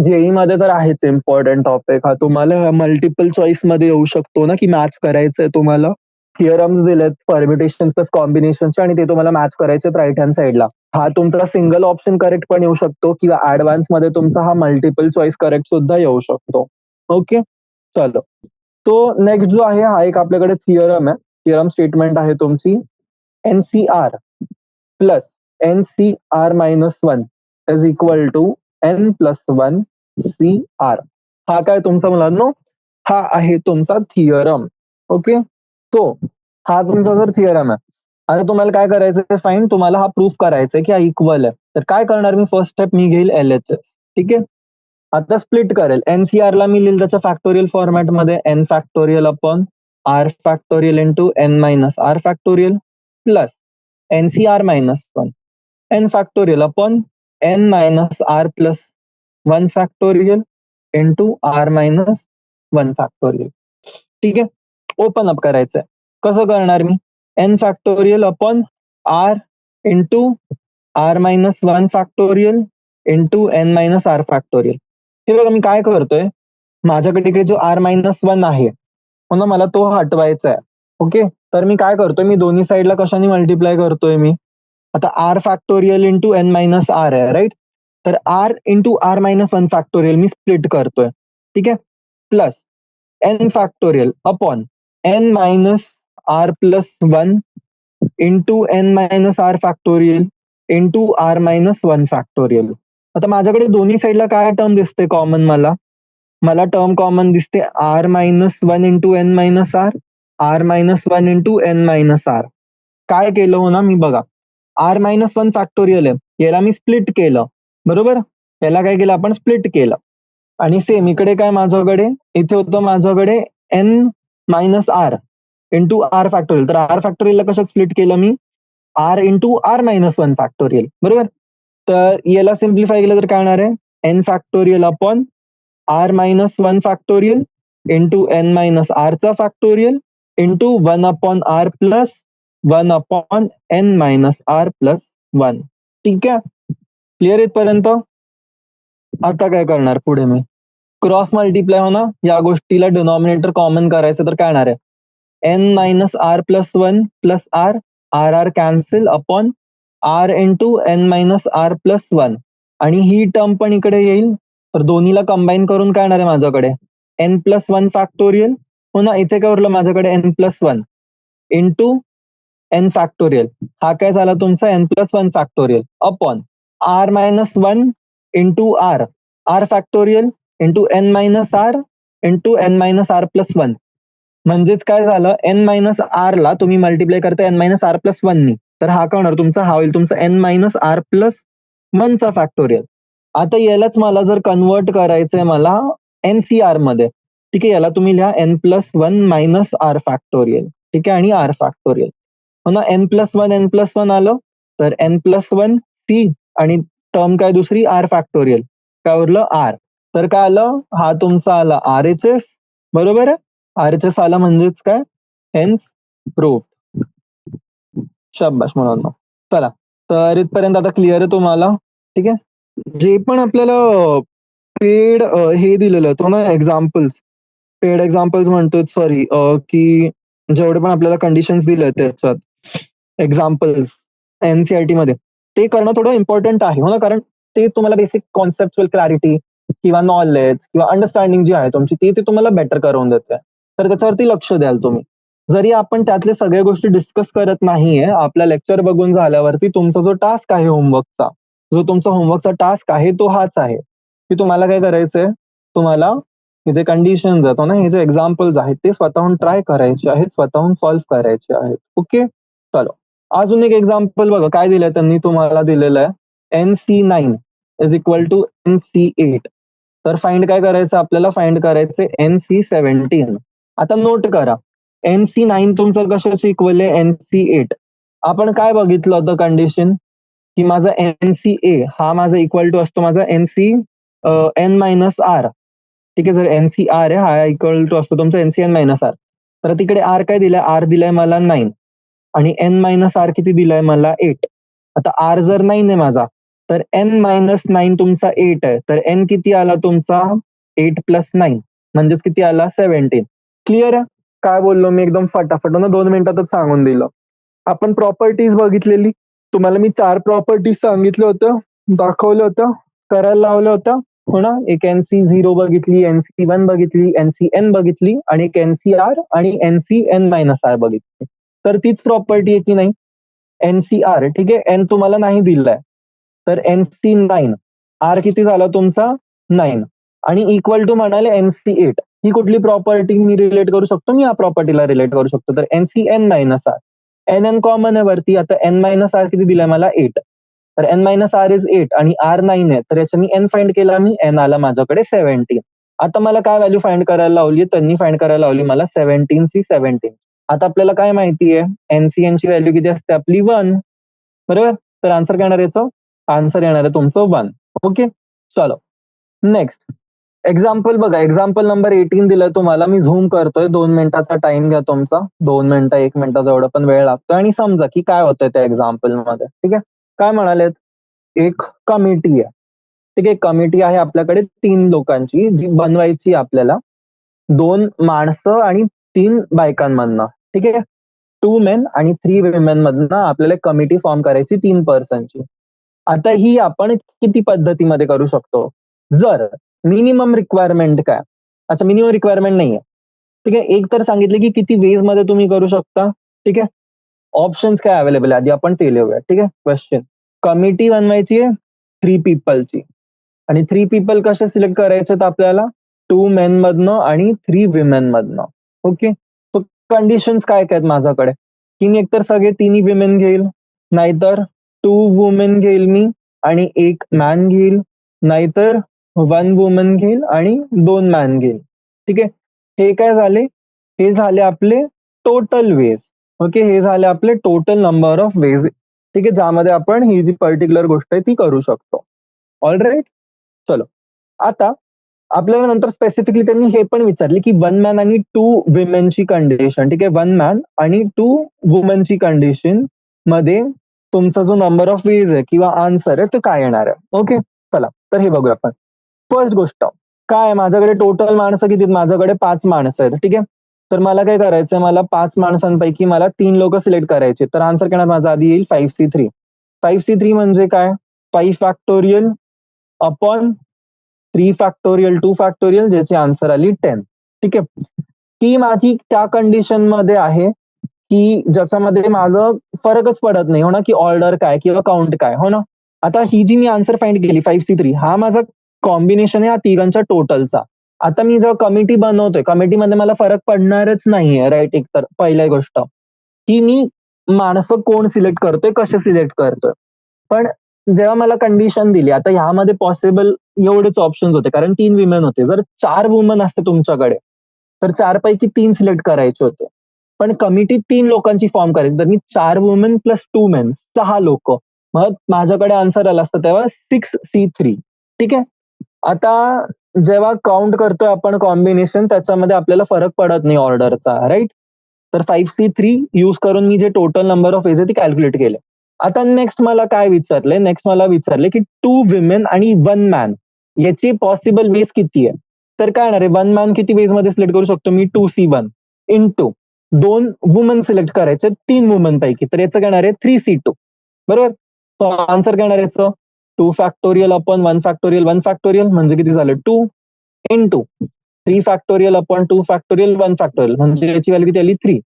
जेई मध्ये तर आहेच इम्पॉर्टंट टॉपिक हा. तुम्हाला मल्टिपल चॉईस मध्ये येऊ शकतो ना, की मॅच करायचंय तुम्हाला. थिअरम्स दिलेत परम्युटेशन प्लस कॉम्बिनेशनचे आणि ते तुम्हाला मॅच करायचे राईट हँड साईडला. हा तुमचा सिंगल ऑप्शन करेक्ट पण येऊ शकतो किंवा ऍडव्हान्स मध्ये तुमचा हा मल्टिपल चॉईस करेक्ट सुद्धा येऊ शकतो. ओके. चलो तो नेक्स्ट जो आहे हा एक आपल्याकडे थिअरम आहे. थिअरम स्टेटमेंट आहे तुमची NCR plus NCR minus 1 is equal to N plus 1 CR. हा काय तुमचा मुलांनो, हा आहे तुमचा थिअरम. ओके, तो हा तुमचा जर थिअरम आहे, आता तुम्हाला काय करायचं फाईन, तुम्हाला हा प्रूफ करायचा आहे की हा इक्वल आहे. तर काय करणार मी, फर्स्ट स्टेप मी घेईल LHS. ठीक आहे, आता स्प्लिट करेल. NCR ला मी लिहिल त्याच्या फॅक्टोरियल फॉर्मॅटमध्ये N factorial upon R factorial into N minus R factorial plus NCR minus 1 N factorial upon N minus R plus 1 factorial into R minus 1 factorial. ठीक आहे, ओपन अप करायचंय. कसं करणार मी, N factorial upon R into R minus 1 factorial into N minus R factorial. हे बघा मी काय करतोय, माझ्याकडे इकडे जो R मायनस 1 आहे हो ना, मला तो हटवायचा आहे. ओके, तर मी काय करतोय, मी दोन्ही साईडला कशाने मल्टिप्लाय करतोय मी, आता R factorial into N minus R आहे राईट, तर R into R minus 1 factorial मी स्प्लिट करतोय. ठीक आहे, plus N factorial upon N minus R plus 1 into N minus R factorial into R minus 1 factorial. आता माझ्याकडे दोन्ही साईडला काय टर्म दिसते कॉमन, मला टर्म कॉमन दिसते R minus 1 into N minus R minus 1 into N minus R. काय केलं हो ना मी, बघा R मायनस 1 फॅक्टोरियल आहे, याला मी स्प्लिट केलं बरोबर, याला काय केलं आपण, स्प्लिट केलं. आणि सेम इकडे काय माझ्याकडे, इथे होतं माझ्याकडे N minus R into R factorial, तर R फॅक्टोरियलला कशात स्प्लिट केलं मी, R into R minus 1 factorial बरोबर. तर याला सिम्प्लिफाय केलं तर काय होणार आहे, N factorial upon R minus 1 factorial into N minus R चा factorial into 1 upon R plus 1 upon N minus R plus 1. ठीक आहे, क्लिअर इथपर्यंत. आता काय करणार पुढे मी, क्रॉस मल्टिप्लाय हो ना, या गोष्टीला डिनॉमिनेटर कॉमन करायचं, तर काय येणार आहे, N minus R plus 1 plus R, R cancel upon R into N minus R plus 1, आणि ही टर्म पण इकडे येईल, तर दोन्हीला कंबाईन करून काय येणार आहे माझ्याकडे, N प्लस 1 फॅक्टोरियल हो ना, इथे काय उरलं माझ्याकडे N plus 1 into N factorial, हा काय झाला तुमचा N plus 1 factorial upon R minus 1 into R factorial into N minus R into N minus R plus 1. म्हणजेच काय झालं, N मायनस R ला तुम्ही मल्टिप्लाय करता N मायनस R प्लस 1 नी, तर हा काय होणार तुमचा, हा होईल तुमचा N मायनस R प्लस 1 चा फॅक्टोरियल. आता यालाच मला जर कन्वर्ट करायचंय मला NCR मध्ये, ठीक आहे, याला तुम्ही लिहा N plus 1 minus R factorial. ठीक आहे, आणि R फॅक्टोरियल हो ना, N प्लस 1 आलं, तर N प्लस 1 C आणि टर्म काय दुसरी R फॅक्टोरियल, काय उरलं R, तर काय आलं, हा तुमचा आला RHS बरोबर आहे. RHS आला म्हणजेच काय, हेन्स प्रूव्ड. शाबाश मुलांना. चला, तर इथपर्यंत आता क्लिअर आहे तुम्हाला. ठीक आहे, जे पण आपल्याला पेड हे दिलेलं होतं ना, एक्झाम्पल्स, पेड एक्झाम्पल्स म्हणतो सॉरी, की जेवढे पण आपल्याला कंडिशन्स दिले आहेत त्याच्यात एक्झाम्पल्स NCERT मध्ये, ते करणं थोडं इम्पॉर्टंट आहे हो ना, कारण ते तुम्हाला बेसिक कॉन्सेप्च्युअल क्लॅरिटी किंवा नॉलेज किंवा अंडरस्टँडिंग जी आहे तुमची, ती तुम्हाला बेटर करून देते. तर त्याच्यावरती लक्ष द्याल तुम्ही. जरी आपण त्यातल्या सगळ्या गोष्टी डिस्कस करत नाहीये, आपला लेक्चर बघून झाल्यावरती तुमचा जो टास्क आहे होमवर्कचा, जो तुमचा होमवर्कचा टास्क आहे तो हाच आहे, की तुम्हाला काय करायचंय, तुम्हाला हे जे कंडिशन्स आहेत ना, हे जे एक्झाम्पल्स आहेत ते स्वतःहून ट्राय करायचे आहेत, स्वतःहून सॉल्व्ह करायचे आहेत. ओके, चलो अजून एक एक्झाम्पल बघा काय दिलंय त्यांनी, तुम्हाला दिलेलं आहे NC9 is equal to NC8. तर फाइंड काय करायचं आपल्याला, फाइंड करायचे NC17. आता नोट करा, NC9 तुमचं कशाची इक्वल आहे, NC8. आपण काय बघितलं होतं कंडिशन, की माझा NCA हा माझा इक्वल टू असतो माझा NC N मायनस R. ठीक आहे, जर NCR आहे हा इक्वल टू असतो तुमचा NCN मायनस R. तर तिकडे R काय दिलाय, R दिलाय मला 9 आणि N मायनस R किती दिलाय मला 8. आता R जर 9 आहे माझा, तर N मायनस 9 तुमचा 8 आहे, तर N किती आला तुमचा 8 प्लस 9 म्हणजेच किती आला 17. क्लिअर आहे, काय बोललो मी एकदम फटाफट ना, 2 मिनिटातच सांगून दिलं. आपण प्रॉपर्टीज बघितलेली, तुम्हाला मी 4 प्रॉपर्टीज सांगितलं होतं, दाखवलं होतं, करायला लावलं होतं हो ना. एक NC0 बघितली, NC1 बघितली, NCN बघितली आणि एक NCR आणि NCN मायनस R बघितली. तर तीच प्रॉपर्टी आहे की नाही, NCR. ठीक आहे, एन तुम्हाला नाही दिलाय, तर NC9, आर किती झाला तुमचा 9, आणि इक्वल टू म्हणाले NC8. ही कुठली प्रॉपर्टी मी रिलेट करू शकतो, मी या प्रॉपर्टीला रिलेट करू शकतो. तर NCN minus r, n common आहे वरती, आता एन मायनस आर किती दिलाय मला 8, तर एन मायनस आर इज 8 आणि आर 9 आहे, तर याच्या मी एन फाइंड केला, मी एन आला माझ्याकडे 17. आता मला काय व्हॅल्यू फाइंड करायला लावली, त्यांनी फाइंड करायला लावली मला 17C17. आता आपल्याला काय माहितीये, NCN ची व्हॅल्यू किती असते आपली 1, बरोबर. तर आन्सर काय येणार याचं, आन्सर येणार आहे तुमचं 1. ओके, चलो नेक्स्ट एक्झाम्पल बघा. एक्झाम्पल नंबर 18 दिलंय तुम्हाला, मी झूम करतोय, 2 मिनिटाचा टाइम घ्या तुमचा, 2 मिनिटं 1 मिनिटाचा एवढा पण वेळ लागतोय, आणि समजा की काय होतंय त्या एक्झाम्पल मध्ये. ठीक आहे, काय म्हणालेत, एक कमिटी आहे. ठीक आहे, कमिटी आहे आपल्याकडे 3 लोकांची, जी बनवायची आपल्याला 2 माणसं आणि 3 बायकांमधनं. ठीक आहे, 2 मेन आणि 3 विमेन मधनं आपल्याला कमिटी फॉर्म करायची 3 पर्सनची. आता ही आपण किती पद्धतीमध्ये करू शकतो, जर मिनिमम रिक्वायरमेंट काय, अच्छा मिनिमम रिक्वायरमेंट नाहीये. ठीक आहे, एक तर सांगितले की किती वेज मध्ये तुम्ही करू शकता. ठीक आहे, ऑप्शन्स काय अवेलेबल आहे आधी आपण ते लिहूया. ठीक आहे, क्वेश्चन, कमिटी बनवायची आहे 3 पीपलची, आणि 3 पीपल कसे सिलेक्ट करायचे आपल्याला, 2 मेन मधनं आणि 3 विमेन मधनं. ओके, सो कंडिशन्स काय काय आहेत माझ्याकडे, की मी एकतर सगळे तिन्ही विमेन घेईल, नाहीतर 2 वुमेन घेईल मी आणि 1 मॅन घेईल, नाहीतर 1 वुमन घेईल आणि 2 मॅन घेईल. ठीक आहे, हे काय झाले, हे झाले आपले टोटल वेज. ओके, हे झाले आपले टोटल नंबर ऑफ वेज. ठीक आहे, ज्यामध्ये आपण ही जी पर्टिक्युलर गोष्ट आहे ती करू शकतो. ऑल राईट, चलो आता आपल्याला नंतर स्पेसिफिकली त्यांनी हे पण विचारले की 1 मॅन आणि 2 विमेनची कंडिशन. ठीक आहे, 1 मॅन आणि 2 वुमनची कंडिशन मध्ये तुमचा जो नंबर ऑफ वेज आहे किंवा आन्सर आहे ते काय येणार आहे. ओके, चला तर हे बघूया आपण. फर्स्ट गोष्ट काय आहे, माझ्याकडे टोटल माणसं किती आहेत, माझ्याकडे 5 माणसं आहेत. ठीक आहे, तर मला काय करायचंय, मला 5 माणसांपैकी मला 3 लोक सिलेक्ट करायचे, तर आन्सर काय माझा आधी येईल 5C3. 5C3 म्हणजे काय, 5 फॅक्टोरियल अपॉन 3 फॅक्टोरियल 2 फॅक्टोरियल, ज्याची आन्सर आली 10. ठीक आहे, ती माझी त्या कंडिशन मध्ये आहे की ज्याच्यामध्ये माझं फरकच पडत नाही हो ना, की ऑर्डर काय किंवा काउंट काय, हो ना. आता ही जी मी आन्सर फाइंड केली 5C3, हा माझा कॉम्बिनेशन आहे या तिघांच्या टोटलचा. आता मी जेव्हा कमिटी बनवतोय, कमिटीमध्ये मला फरक पडणारच नाहीये, राईट. एक तर पहिली गोष्ट की मी माणसं कोण सिलेक्ट करतोय, कसे सिलेक्ट करतोय. पण जेव्हा मला कंडिशन दिली, आता ह्यामध्ये पॉसिबल एवढेच ऑप्शन्स होते, कारण 3 विमेन होते. जर 4 वुमन असते तुमच्याकडे, तर 4 पैकी 3 सिलेक्ट करायचे होते. पण कमिटी 3 लोकांची फॉर्म करायची, तर मी 4 वुमेन प्लस 2 मेन, 6 लोक. मग माझ्याकडे आन्सर आला असतं तेव्हा 6C3. ठीक आहे, आता जेव्हा काउंट करतोय आपण कॉम्बिनेशन, त्याच्यामध्ये आपल्याला फरक पडत नाही ऑर्डरचा, राईट. तर 5C3 यूज करून मी जे टोटल नंबर ऑफ वेज आहे ती कॅल्क्युलेट केले. आता नेक्स्ट मला काय विचारले, नेक्स्ट मला विचारले की 2 विमेन आणि 1 मॅन याची पॉसिबल वेज किती आहे. तर काय येणार आहे, 1 मॅन किती वेज मध्ये सिलेक्ट करू शकतो मी, 2C1 इंटू 2 वुमन सिलेक्ट करायचे 3 वुमन पैकी, तर याचं काय येणार आहे 3C2. बरोबर, तो आन्सर काय येणार आहे याचं, 2 फॅक्टोरियल अपॉन 1 फॅक्टोरियल, 1 फॅक्टोरियल म्हणजे किती झालं 2, into 3 factorial upon 2 factorial 1 factorial म्हणजे याची व्हॅल्यू किती आली 3,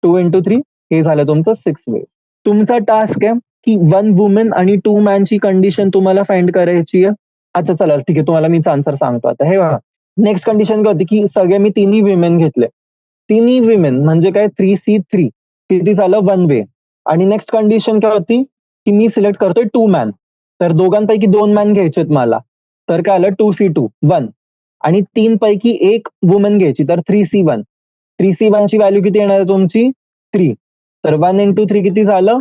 2 इंटू 3, हे झालं तुमचं 6 वेज. तुमचा टास्क आहे की 1 वुमेन आणि 2 मॅनची कंडिशन तुम्हाला फाइंड करायची आहे. अच्छा चला ठीक आहे, तुम्हाला मीच आन्सर सांगतो आता. हे बघा, नेक्स्ट कंडिशन काय होती की सगळे मी तिन्ही विमेन घेतले. तिन्ही विमेन म्हणजे काय 3C3, किती झालं 1 वे. आणि नेक्स्ट कंडिशन काय होती की मी सिलेक्ट करतोय 2 मॅन, तर दोघांपैकी 2 मॅन घ्यायचेत मला, तर काय आलं 2C2 1, आणि 3 पैकी 1 वुमन घ्यायची, तर 3C1. 3C1 ची व्हॅल्यू किती येणार आहे तुमची 3, तर 1 इंटू 3 किती झालं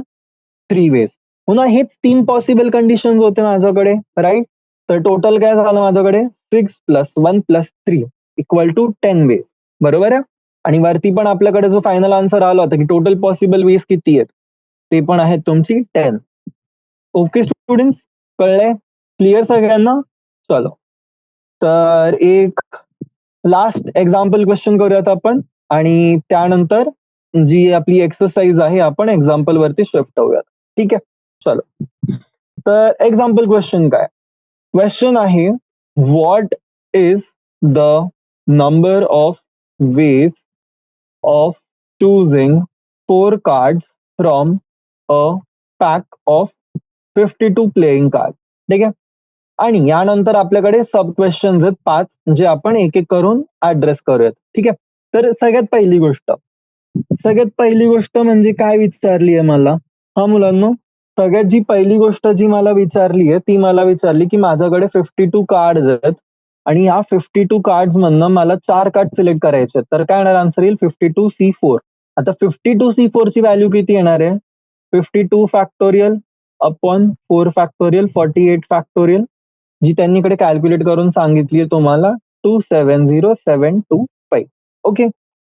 3 वेज. पुन्हा हेच 3 पॉसिबल कंडिशन होते माझ्याकडे, राईट. तर टोटल काय झालं माझ्याकडे 6 plus 1 plus 3 equal to 10 ways, बरोबर आहे. आणि वरती पण आपल्याकडे जो फायनल आन्सर आला होता की टोटल पॉसिबल वेज किती आहेत, ते पण आहेत तुमची 10. ओके स्टुडंट्स, कळलंय, क्लिअर सगळ्यांना. चलो तर एक लास्ट एक्झाम्पल क्वेश्चन करूयात आपण, आणि त्यानंतर जी आपली एक्सरसाइज आहे आपण एक्झाम्पल वरती शिफ्ट होऊयात. ठीक आहे, चलो तर एक्झाम्पल क्वेश्चन काय, क्वेश्चन आहे what is the number of ways of choosing 4 cards from a pack of 52 playing card. ठीक आहे. आणि यानंतर आपल्याकडे सब क्वेश्चन्स आहेत 5 जे आपण एक-एक करून ॲड्रेस करूयात. ठीक आहे. तर सगळ्यात पहिली गोष्ट म्हणजे काय विचारली आहे मला? हां मुलांनो, सगळ्यात जी पहिली गोष्ट जी मला विचारली आहे, ती मला विचारली की माझ्याकडे 52 कार्ड्स आहेत आणि या 52 कार्ड्समधनं मला 4 कार्ड सिलेक्ट करायचे आहेत. तर काय येणार आन्सर येईल 52C4. आता 52C4 ची व्हॅल्यू किती येणार आहे? 52 फॅक्टोरियल अपॉन 4 फॅक्टोरियल 48 फॅक्टोरियल जी त्यांनी इकडे कॅल्क्युलेट करून सांगितली आहे तुम्हाला 270725. ओके.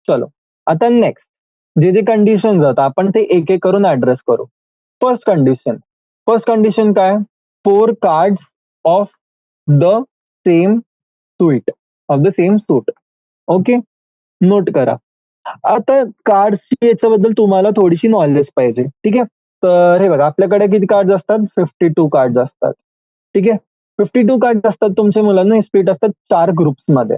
चलो. आता नेक्स्ट जे कंडिशन्स आहेत आपण ते एक-एक करून ॲड्रेस करू. फर्स्ट कंडिशन काय? 4 cards of the same suit. Okay. Note करा. आता कार्ड्सची याच्याबद्दल तुम्हाला थोडीशी नॉलेज पाहिजे. ठीक आहे. तर हे बघा आपल्याकडे किती कार्ड्स असतात? 52 कार्ड्स असतात. ठीक आहे. 52 कार्ड्स असतात तुमच्या मुलांना हे स्प्लिट असतात 4 ग्रुप्समध्ये.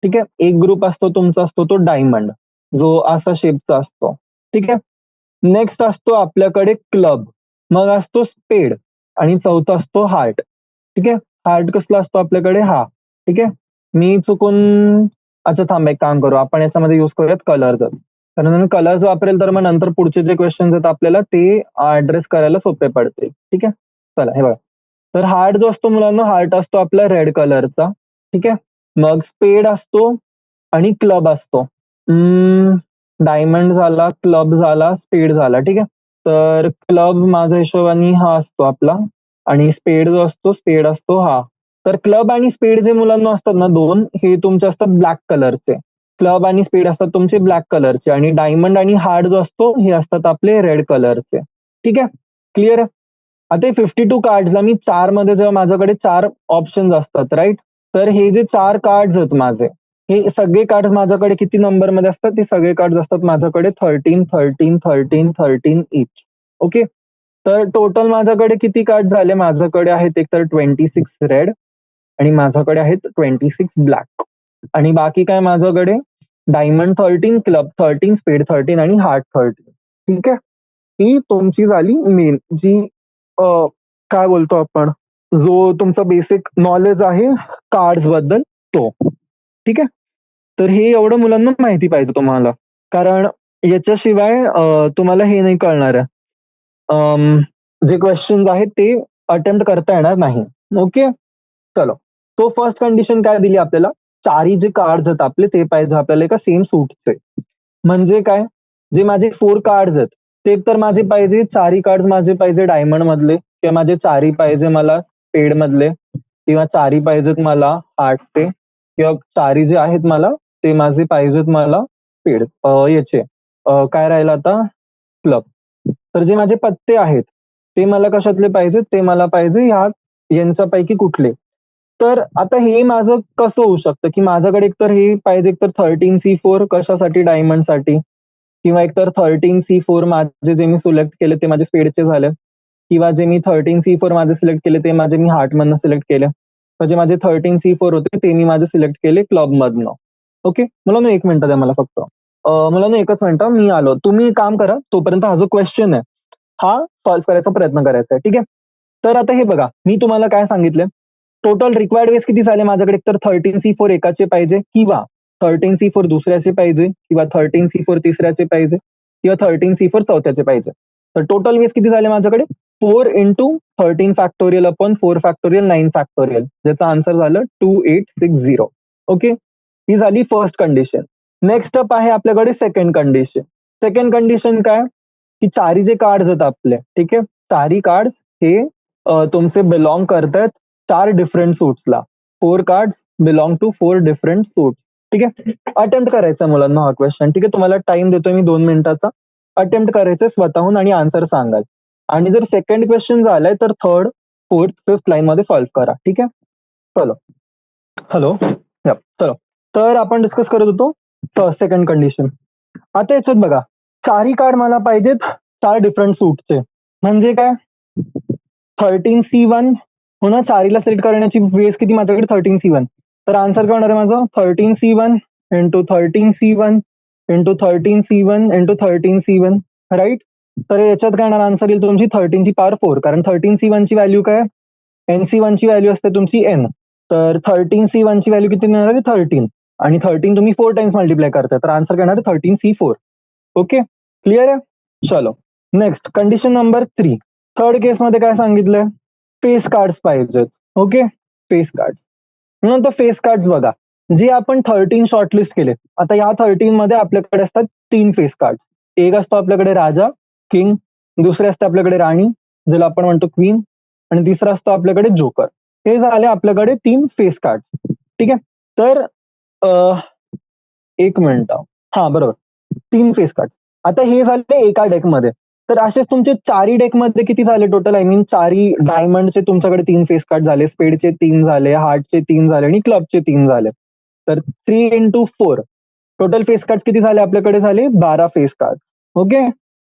ठीक आहे. एक ग्रुप असतो तुमचा असतो तो डायमंड जो असा शेपचा असतो. ठीक आहे. नेक्स्ट असतो आपल्याकडे क्लब, मग असतो स्पेड आणि चौथा असतो हार्ट. ठीक आहे. हार्ट कसला असतो आपल्याकडे हा. ठीक आहे. मी चुकून अच्छा थांब एक काम करू आपण याच्यामध्ये यूज करूयात कलर्सच. कारण कलर्स वापरेल तर मग नंतर पुढचे जे क्वेश्चन्स आहेत आपल्याला ते ॲड्रेस करायला सोपे पडतील. ठीक आहे. चला हे बघा. तर हार्ट जो असतो मुलांना हार्ट असतो आपला रेड कलरचा. ठीक आहे. मग स्पेड असतो आणि क्लब असतो. डायमंड झाला, क्लब झाला, स्पेड झाला. ठीक आहे. तर क्लब माझ्या हिशोबाने हा असतो आपला आणि स्पेड असतो हा. तर क्लब आणि स्पेड जे मुलांना असतात ना 2 हे तुमचे असतात ब्लॅक कलरचे. क्लब आणि स्पेड असतात तुमचे ब्लॅक कलरचे आणि डायमंड आणि हार्ट जो असतो हे असतात आपले रेड कलरचे. ठीक आहे. क्लिअर आहे? आता हे 52 कार्ड्सला मी 4 मध्ये जेव्हा माझ्याकडे 4 ऑप्शन्स असतात राइट? तर हे जे 4 कार्ड्स आहेत माझे, हे सगळे कार्ड्स माझ्याकडे किती नंबरमध्ये असतात? ते सगळे कार्ड्स असतात माझ्याकडे 13, 13, 13, 13 ईच. ओके. तर टोटल माझ्याकडे किती कार्ड्स झाले? माझ्याकडे आहेत एकतर 26 रेड आणि माझ्याकडे आहेत 26 ब्लॅक आणि बाकी काय माझ्याकडे डायमंड 13, क्लब 13, स्पेड 13 आणि हार्ट 13. ठीक आहे. ही तुमची झाली मेन जी काय बोलतो आपण जो तुमचा बेसिक नॉलेज आहे कार्ड्स बद्दल तो. ठीक आहे. तर हे एवढं मुलांना माहिती पाहिजे तुम्हाला. कारण याच्याशिवाय तुम्हाला हे नाही कळणार आहे. जे क्वेश्चन्स आहेत ते अटेम्प्ट करता येणार नाही. ओके. चलो. तो फर्स्ट कंडिशन काय दिली आपल्याला? चारही जे कार्ड्स आहेत आपले ते पाहिजे आपल्याला एका सेम सूटचे. म्हणजे काय? जे माझे 4 कार्ड्स आहेत ते तर माझे पाहिजे चारही कार्ड्स माझे पाहिजे डायमंड मधले किंवा माझे चारही पाहिजे मला स्पेड मधले किंवा चारही पाहिजेत मला हार्टचे किंवा चारही जे आहेत मला ते माझे पाहिजेत मला स्पेड याचे काय राहिलं आता क्लब. तर जे माझे पत्ते आहेत ते मला कशातले पाहिजेत? ते मला पाहिजे यांच्यापैकी कुठले? तर आता हे माझं कसं होऊ शकतं, की माझ्याकडे एकतर हे पाहिजे एकतर 13C4 कशासाठी? डायमंडसाठी किंवा एकतर 13C4 माझे जे मी सिलेक्ट केले ते माझे स्पेडचे झाले किंवा जे मी 13C4 माझे सिलेक्ट केले ते माझे मी हार्टमधनं सिलेक्ट केले. तर जे माझे 13C4 होते ते मी माझे सिलेक्ट केले क्लबमधनं. ओके. मुलांनो 1 मिनिट द्या मला फक्त. मुलांनो 1च मिनिटं मी आलो. तुम्ही एक काम करा तोपर्यंत हा जो क्वेश्चन आहे, हा सॉल्व्ह करायचा प्रयत्न करायचा आहे. ठीक आहे. तर आता हे बघा मी तुम्हाला काय सांगितलं टोटल रिक्वायर्ड वेज किती झाले माझ्याकडे एकतर 13C4 एकाचे पाहिजे किंवा 13C4 दुसऱ्याचे पाहिजे किंवा 13C4 तिसऱ्याचे पाहिजे किंवा 13C4 चौथ्याचे पाहिजे. तर टोटल वेज किती झाले माझ्याकडे 4 into 13 factorial upon 4 factorial 9 factorial ज्याचं आन्सर झालं 2860. ओके. ही झाली फर्स्ट कंडिशन. नेक्स्ट अप आहे आपल्याकडे सेकंड कंडिशन. सेकंड कंडिशन काय? की चारी जे कार्ड्स आहेत आपले ठीक आहे चारी कार्ड्स हे तुमचे बिलॉंग करतायत 4 डिफरंट सूट्सला. 4 cards belong to 4 different suits. ठीक आहे. अटेम्प्ट करायचा मुलांना हा क्वेश्चन. ठीक आहे. तुम्हाला टाइम देतोय मी 2 मिनिटाचा. अटेम्प्ट करायचं स्वतःहून आणि आन्सर सांगाल. आणि जर सेकंड क्वेश्चन झालाय तर थर्ड, फोर्थ, फिफ्थ लाईन मध्ये सॉल्व्ह करा. ठीक आहे. चलो. हॅलो. चलो. तर आपण डिस्कस करत होतो सेकंड कंडिशन. आता याच्यात बघा चारही कार्ड मला पाहिजेत 4 डिफरंट सूटचे. म्हणजे काय? 13C1 हो ना चारीला सिलेक्ट करण्याची वेज किती माझ्याकडे 13C1. तर आन्सर काय होणार आहे माझं 13C1 into 13C1 into 13C1 into 13C1 right. तर याच्यात काय येणार आन्सर येईल तुमची 13 ची पॉवर 4, कारण 13C1 ची व्हॅल्यू काय, NC1 ची व्हॅल्यू असते तुमची n. तर 13C1 ची व्हॅल्यू किती येणार आहे 13, आणि 13 तुम्ही 4 टाइम्स मल्टिप्लाय करताय, तर आन्सर काय येणार 13C4. ओके, क्लिअर आहे. चलो नेक्स्ट कंडिशन नंबर 3. थर्ड केस मध्ये काय सांगितलंय, फेस कार्ड्स पाहिजेत. Okay, face cards. म्हणून तर फेस कार्ड्स बघा, जे आपण 13 शॉर्टलिस्ट केले, आता या 13 मध्ये आपल्याकडे असतात 3 फेस कार्ड. एक असतो आपल्याकडे राजा, किंग, दुसरे असते आपल्याकडे राणी, ज्याला आपण म्हणतो क्वीन, आणि तिसरा असतो आपल्याकडे जोकर. हे झाले आपल्याकडे 3 फेस कार्ड. ठीक आहे. तर एक मिनिट, हा बरोबर, 3 फेस कार्ड. आता हे झाले एका डेकमध्ये. तर असेच तुमचे 4ही डेकमध्ये किती झाले टोटल, आय मीन 4ही डायमंडचे तुमच्याकडे 3 फेस कार्ड झाले, स्पेडचे 3 झाले, हार्टचे 3 झाले आणि क्लबचे 3 झाले. तर 3 into 4 टोटल फेस कार्ड किती झाले आपल्याकडे, झाले 12 फेस कार्ड. ओके.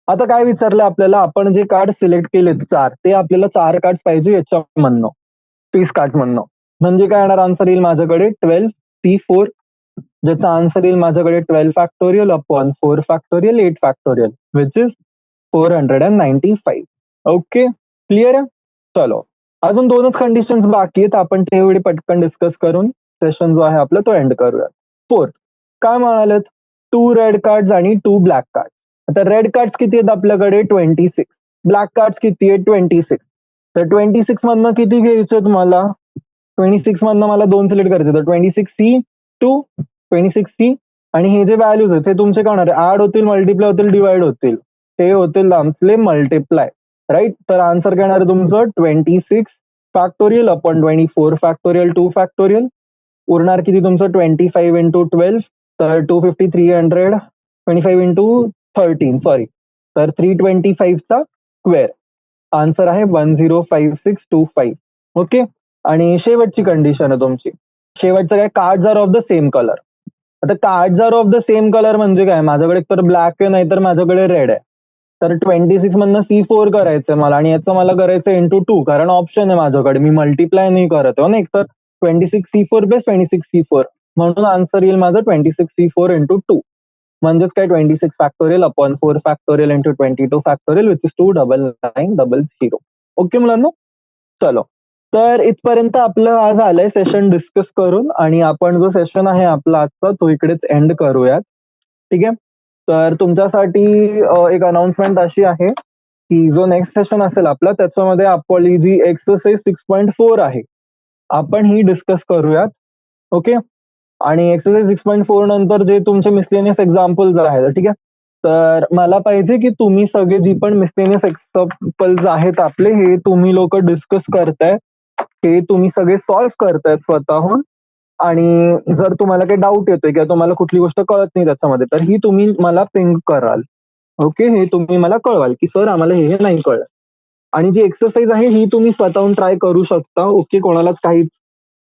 आता काय विचारलं आपल्याला, आपण जे कार्ड सिलेक्ट केलेत 4, ते आपल्याला 4 कार्ड पाहिजे याच्यामधनं, फेस कार्ड मधनं. म्हणजे काय येणार आन्सर येईल माझ्याकडे 12C4, ज्याचा आन्सर येईल माझ्याकडे 12 factorial upon 4 factorial 8 factorial which is 495. Okay, clear आहे. चलो, अजून 2च कंडिशन्स बाकी आहेत, आपण तेवढे पटकन डिस्कस करून सेशन जो आहे आपला तो एंड करूया. फोर्थ काय म्हणालेत, 2 रेड कार्ड्स आणि 2 ब्लॅक कार्ड. आता रेड कार्ड्स किती आहेत आपल्याकडे 26, ब्लॅक कार्ड्स किती आहेत 26. तर 26 मधनं किती घ्यायचं तुम्हाला, 26 मधनं मला 2 सिलेक्ट करायचे, तर 26C2, 26C, आणि हे जे व्हॅल्यूज आहेत ते तुमचे काय होणार, ऍड होतील, मल्टिप्लाय होतील, डिवाइड होतील, ते होतील आमचे मल्टिप्लाय. राईट. तर आन्सर काय येणार तुमचं 26 फॅक्टोरियल अपॉन 24 फॅक्टोरियल 2 फॅक्टोरियल. उरणार किती तुमचं 25 into 12, तर 250, 300, 25 into 13 सॉरी, तर 325 चा स्क्वेअर. आन्सर आहे 105625. ओके. आणि शेवटची कंडिशन आहे तुमची, शेवटचं काय, cards are of the same colour. आता cards are of the same colour म्हणजे काय, माझ्याकडे तर ब्लॅक आहे नाही तर माझ्याकडे रेड आहे. तर 26 मधनं C4 करायचंय मला, आणि याचं मला करायचं इंटू 2, कारण ऑप्शन आहे माझ्याकडे, मी मल्टिप्लाय नाही करत हो ना. एक तर 26C4 बेस 26C4, म्हणून आन्सर येईल माझं 26C4 into 2, म्हणजेच काय 26 factorial upon 4 factorial into 22 factorial which is 29900. Okay मुलांना. चलो, तर इथपर्यंत आपलं आज आलंय सेशन डिस्कस करून, आणि आपण जो सेशन आहे आपला आजचा तो इकडेच एंड करूयात. ठीक आहे. तर तुमच्यासाठी एक अनाउन्समेंट अशी आहे की जो नेक्स्ट सेशन असेल आपला त्याच्यामध्ये आपली जी एक्सरसाइज 6.4 आहे आपण ही डिस्कस करूयात. ओके. आणि एक्सरसाइज 6.4 नंतर जे तुमचे मिसलेनियस एक्झाम्पल्स आहेत, ठीक आहे, तर मला पाहिजे की तुम्ही सगळे जी पण मिसलेनियस एक्झाम्पल्स आहेत आपले, हे तुम्ही लोक डिस्कस करताय, हे तुम्ही सगळे सॉल्व्ह करतायत स्वतःहून. आणि जर तुम्हाला काही डाऊट येतोय किंवा तुम्हाला कुठली गोष्ट कळत नाही त्याच्यामध्ये, तर ही तुम्ही मला पिंग कराल. ओके, हे तुम्ही मला कळवाल की सर आम्हाला हे नाही कळलं. आणि जी एक्सरसाइज आहे ही तुम्ही स्वतःहून ट्राय करू शकता. ओके, कोणालाच काहीच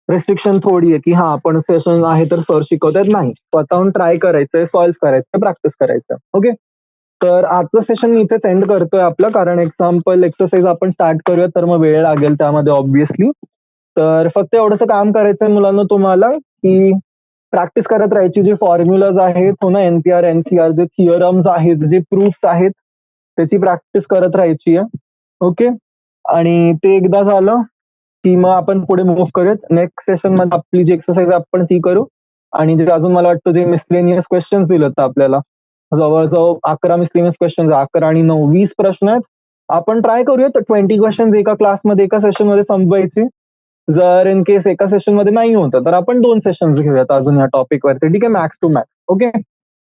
रेस्ट्रिक्शन थोडी आहे की हा आपण सेशन आहे तर सर शिकवतात, नाही, स्वतःहून ट्राय करायचंय, सॉल्व्ह करायचंय, प्रॅक्टिस करायचं. ओके. तर आजचं सेशन मी इथेच एंड करतोय आपलं, कारण एक्झाम्पल एक्सरसाइज आपण स्टार्ट करूया तर मग वेळ लागेल त्यामध्ये ऑब्व्हियसली. तर फक्त एवढंसं काम करायचंय मुलांना तुम्हाला की प्रॅक्टिस करत राहायची. जे फॉर्म्युलाज आहेत हो ना, NPR NCR जे थिअरम्स आहेत, जे प्रूफ्स आहेत, त्याची प्रॅक्टिस करत राहायची आहे. ओके. आणि ते एकदा झालं की मग आपण पुढे मूव्ह करूयात. नेक्स्ट सेशन मध्ये आपली जी एक्सरसाइज आपण ती करू. आणि जे अजून मला वाटतं जे मिसलेनियस क्वेश्चन दिलेत आपल्याला, जवळजवळ 11 मिसलेनियस क्वेश्चन, 11 आणि 9 20 प्रश्न आहेत. आपण ट्राय करूयात 20 क्वेश्चन एका क्लासमध्ये एका सेशन मध्ये संपवायचे. जर इन केस एका सेशन मध्ये नाही होतं तर आपण 2 सेशन्स घेऊयात अजून या टॉपिक वरती. ठीक आहे, मॅक्स टू मॅक्स. ओके.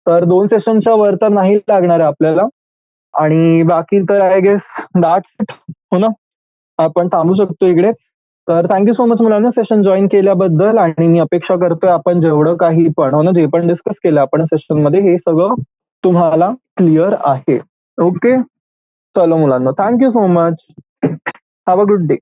तर 2 सेशनच्या वर तर नाही लागणार आहे आपल्याला. आणि बाकी तर आय गेस दॅट्स इट हो ना, आपण थांबू शकतो इकडेच. तर थँक्यू सो मच मुलांना सेशन जॉईन केल्याबद्दल. आणि मी अपेक्षा करतोय आपण जेवढं काही पण हो ना, जे पण डिस्कस केलं आपण सेशन मध्ये, हे सगळं तुम्हाला क्लिअर आहे. ओके. चलो मुलांना, thank you so much. Have a good day.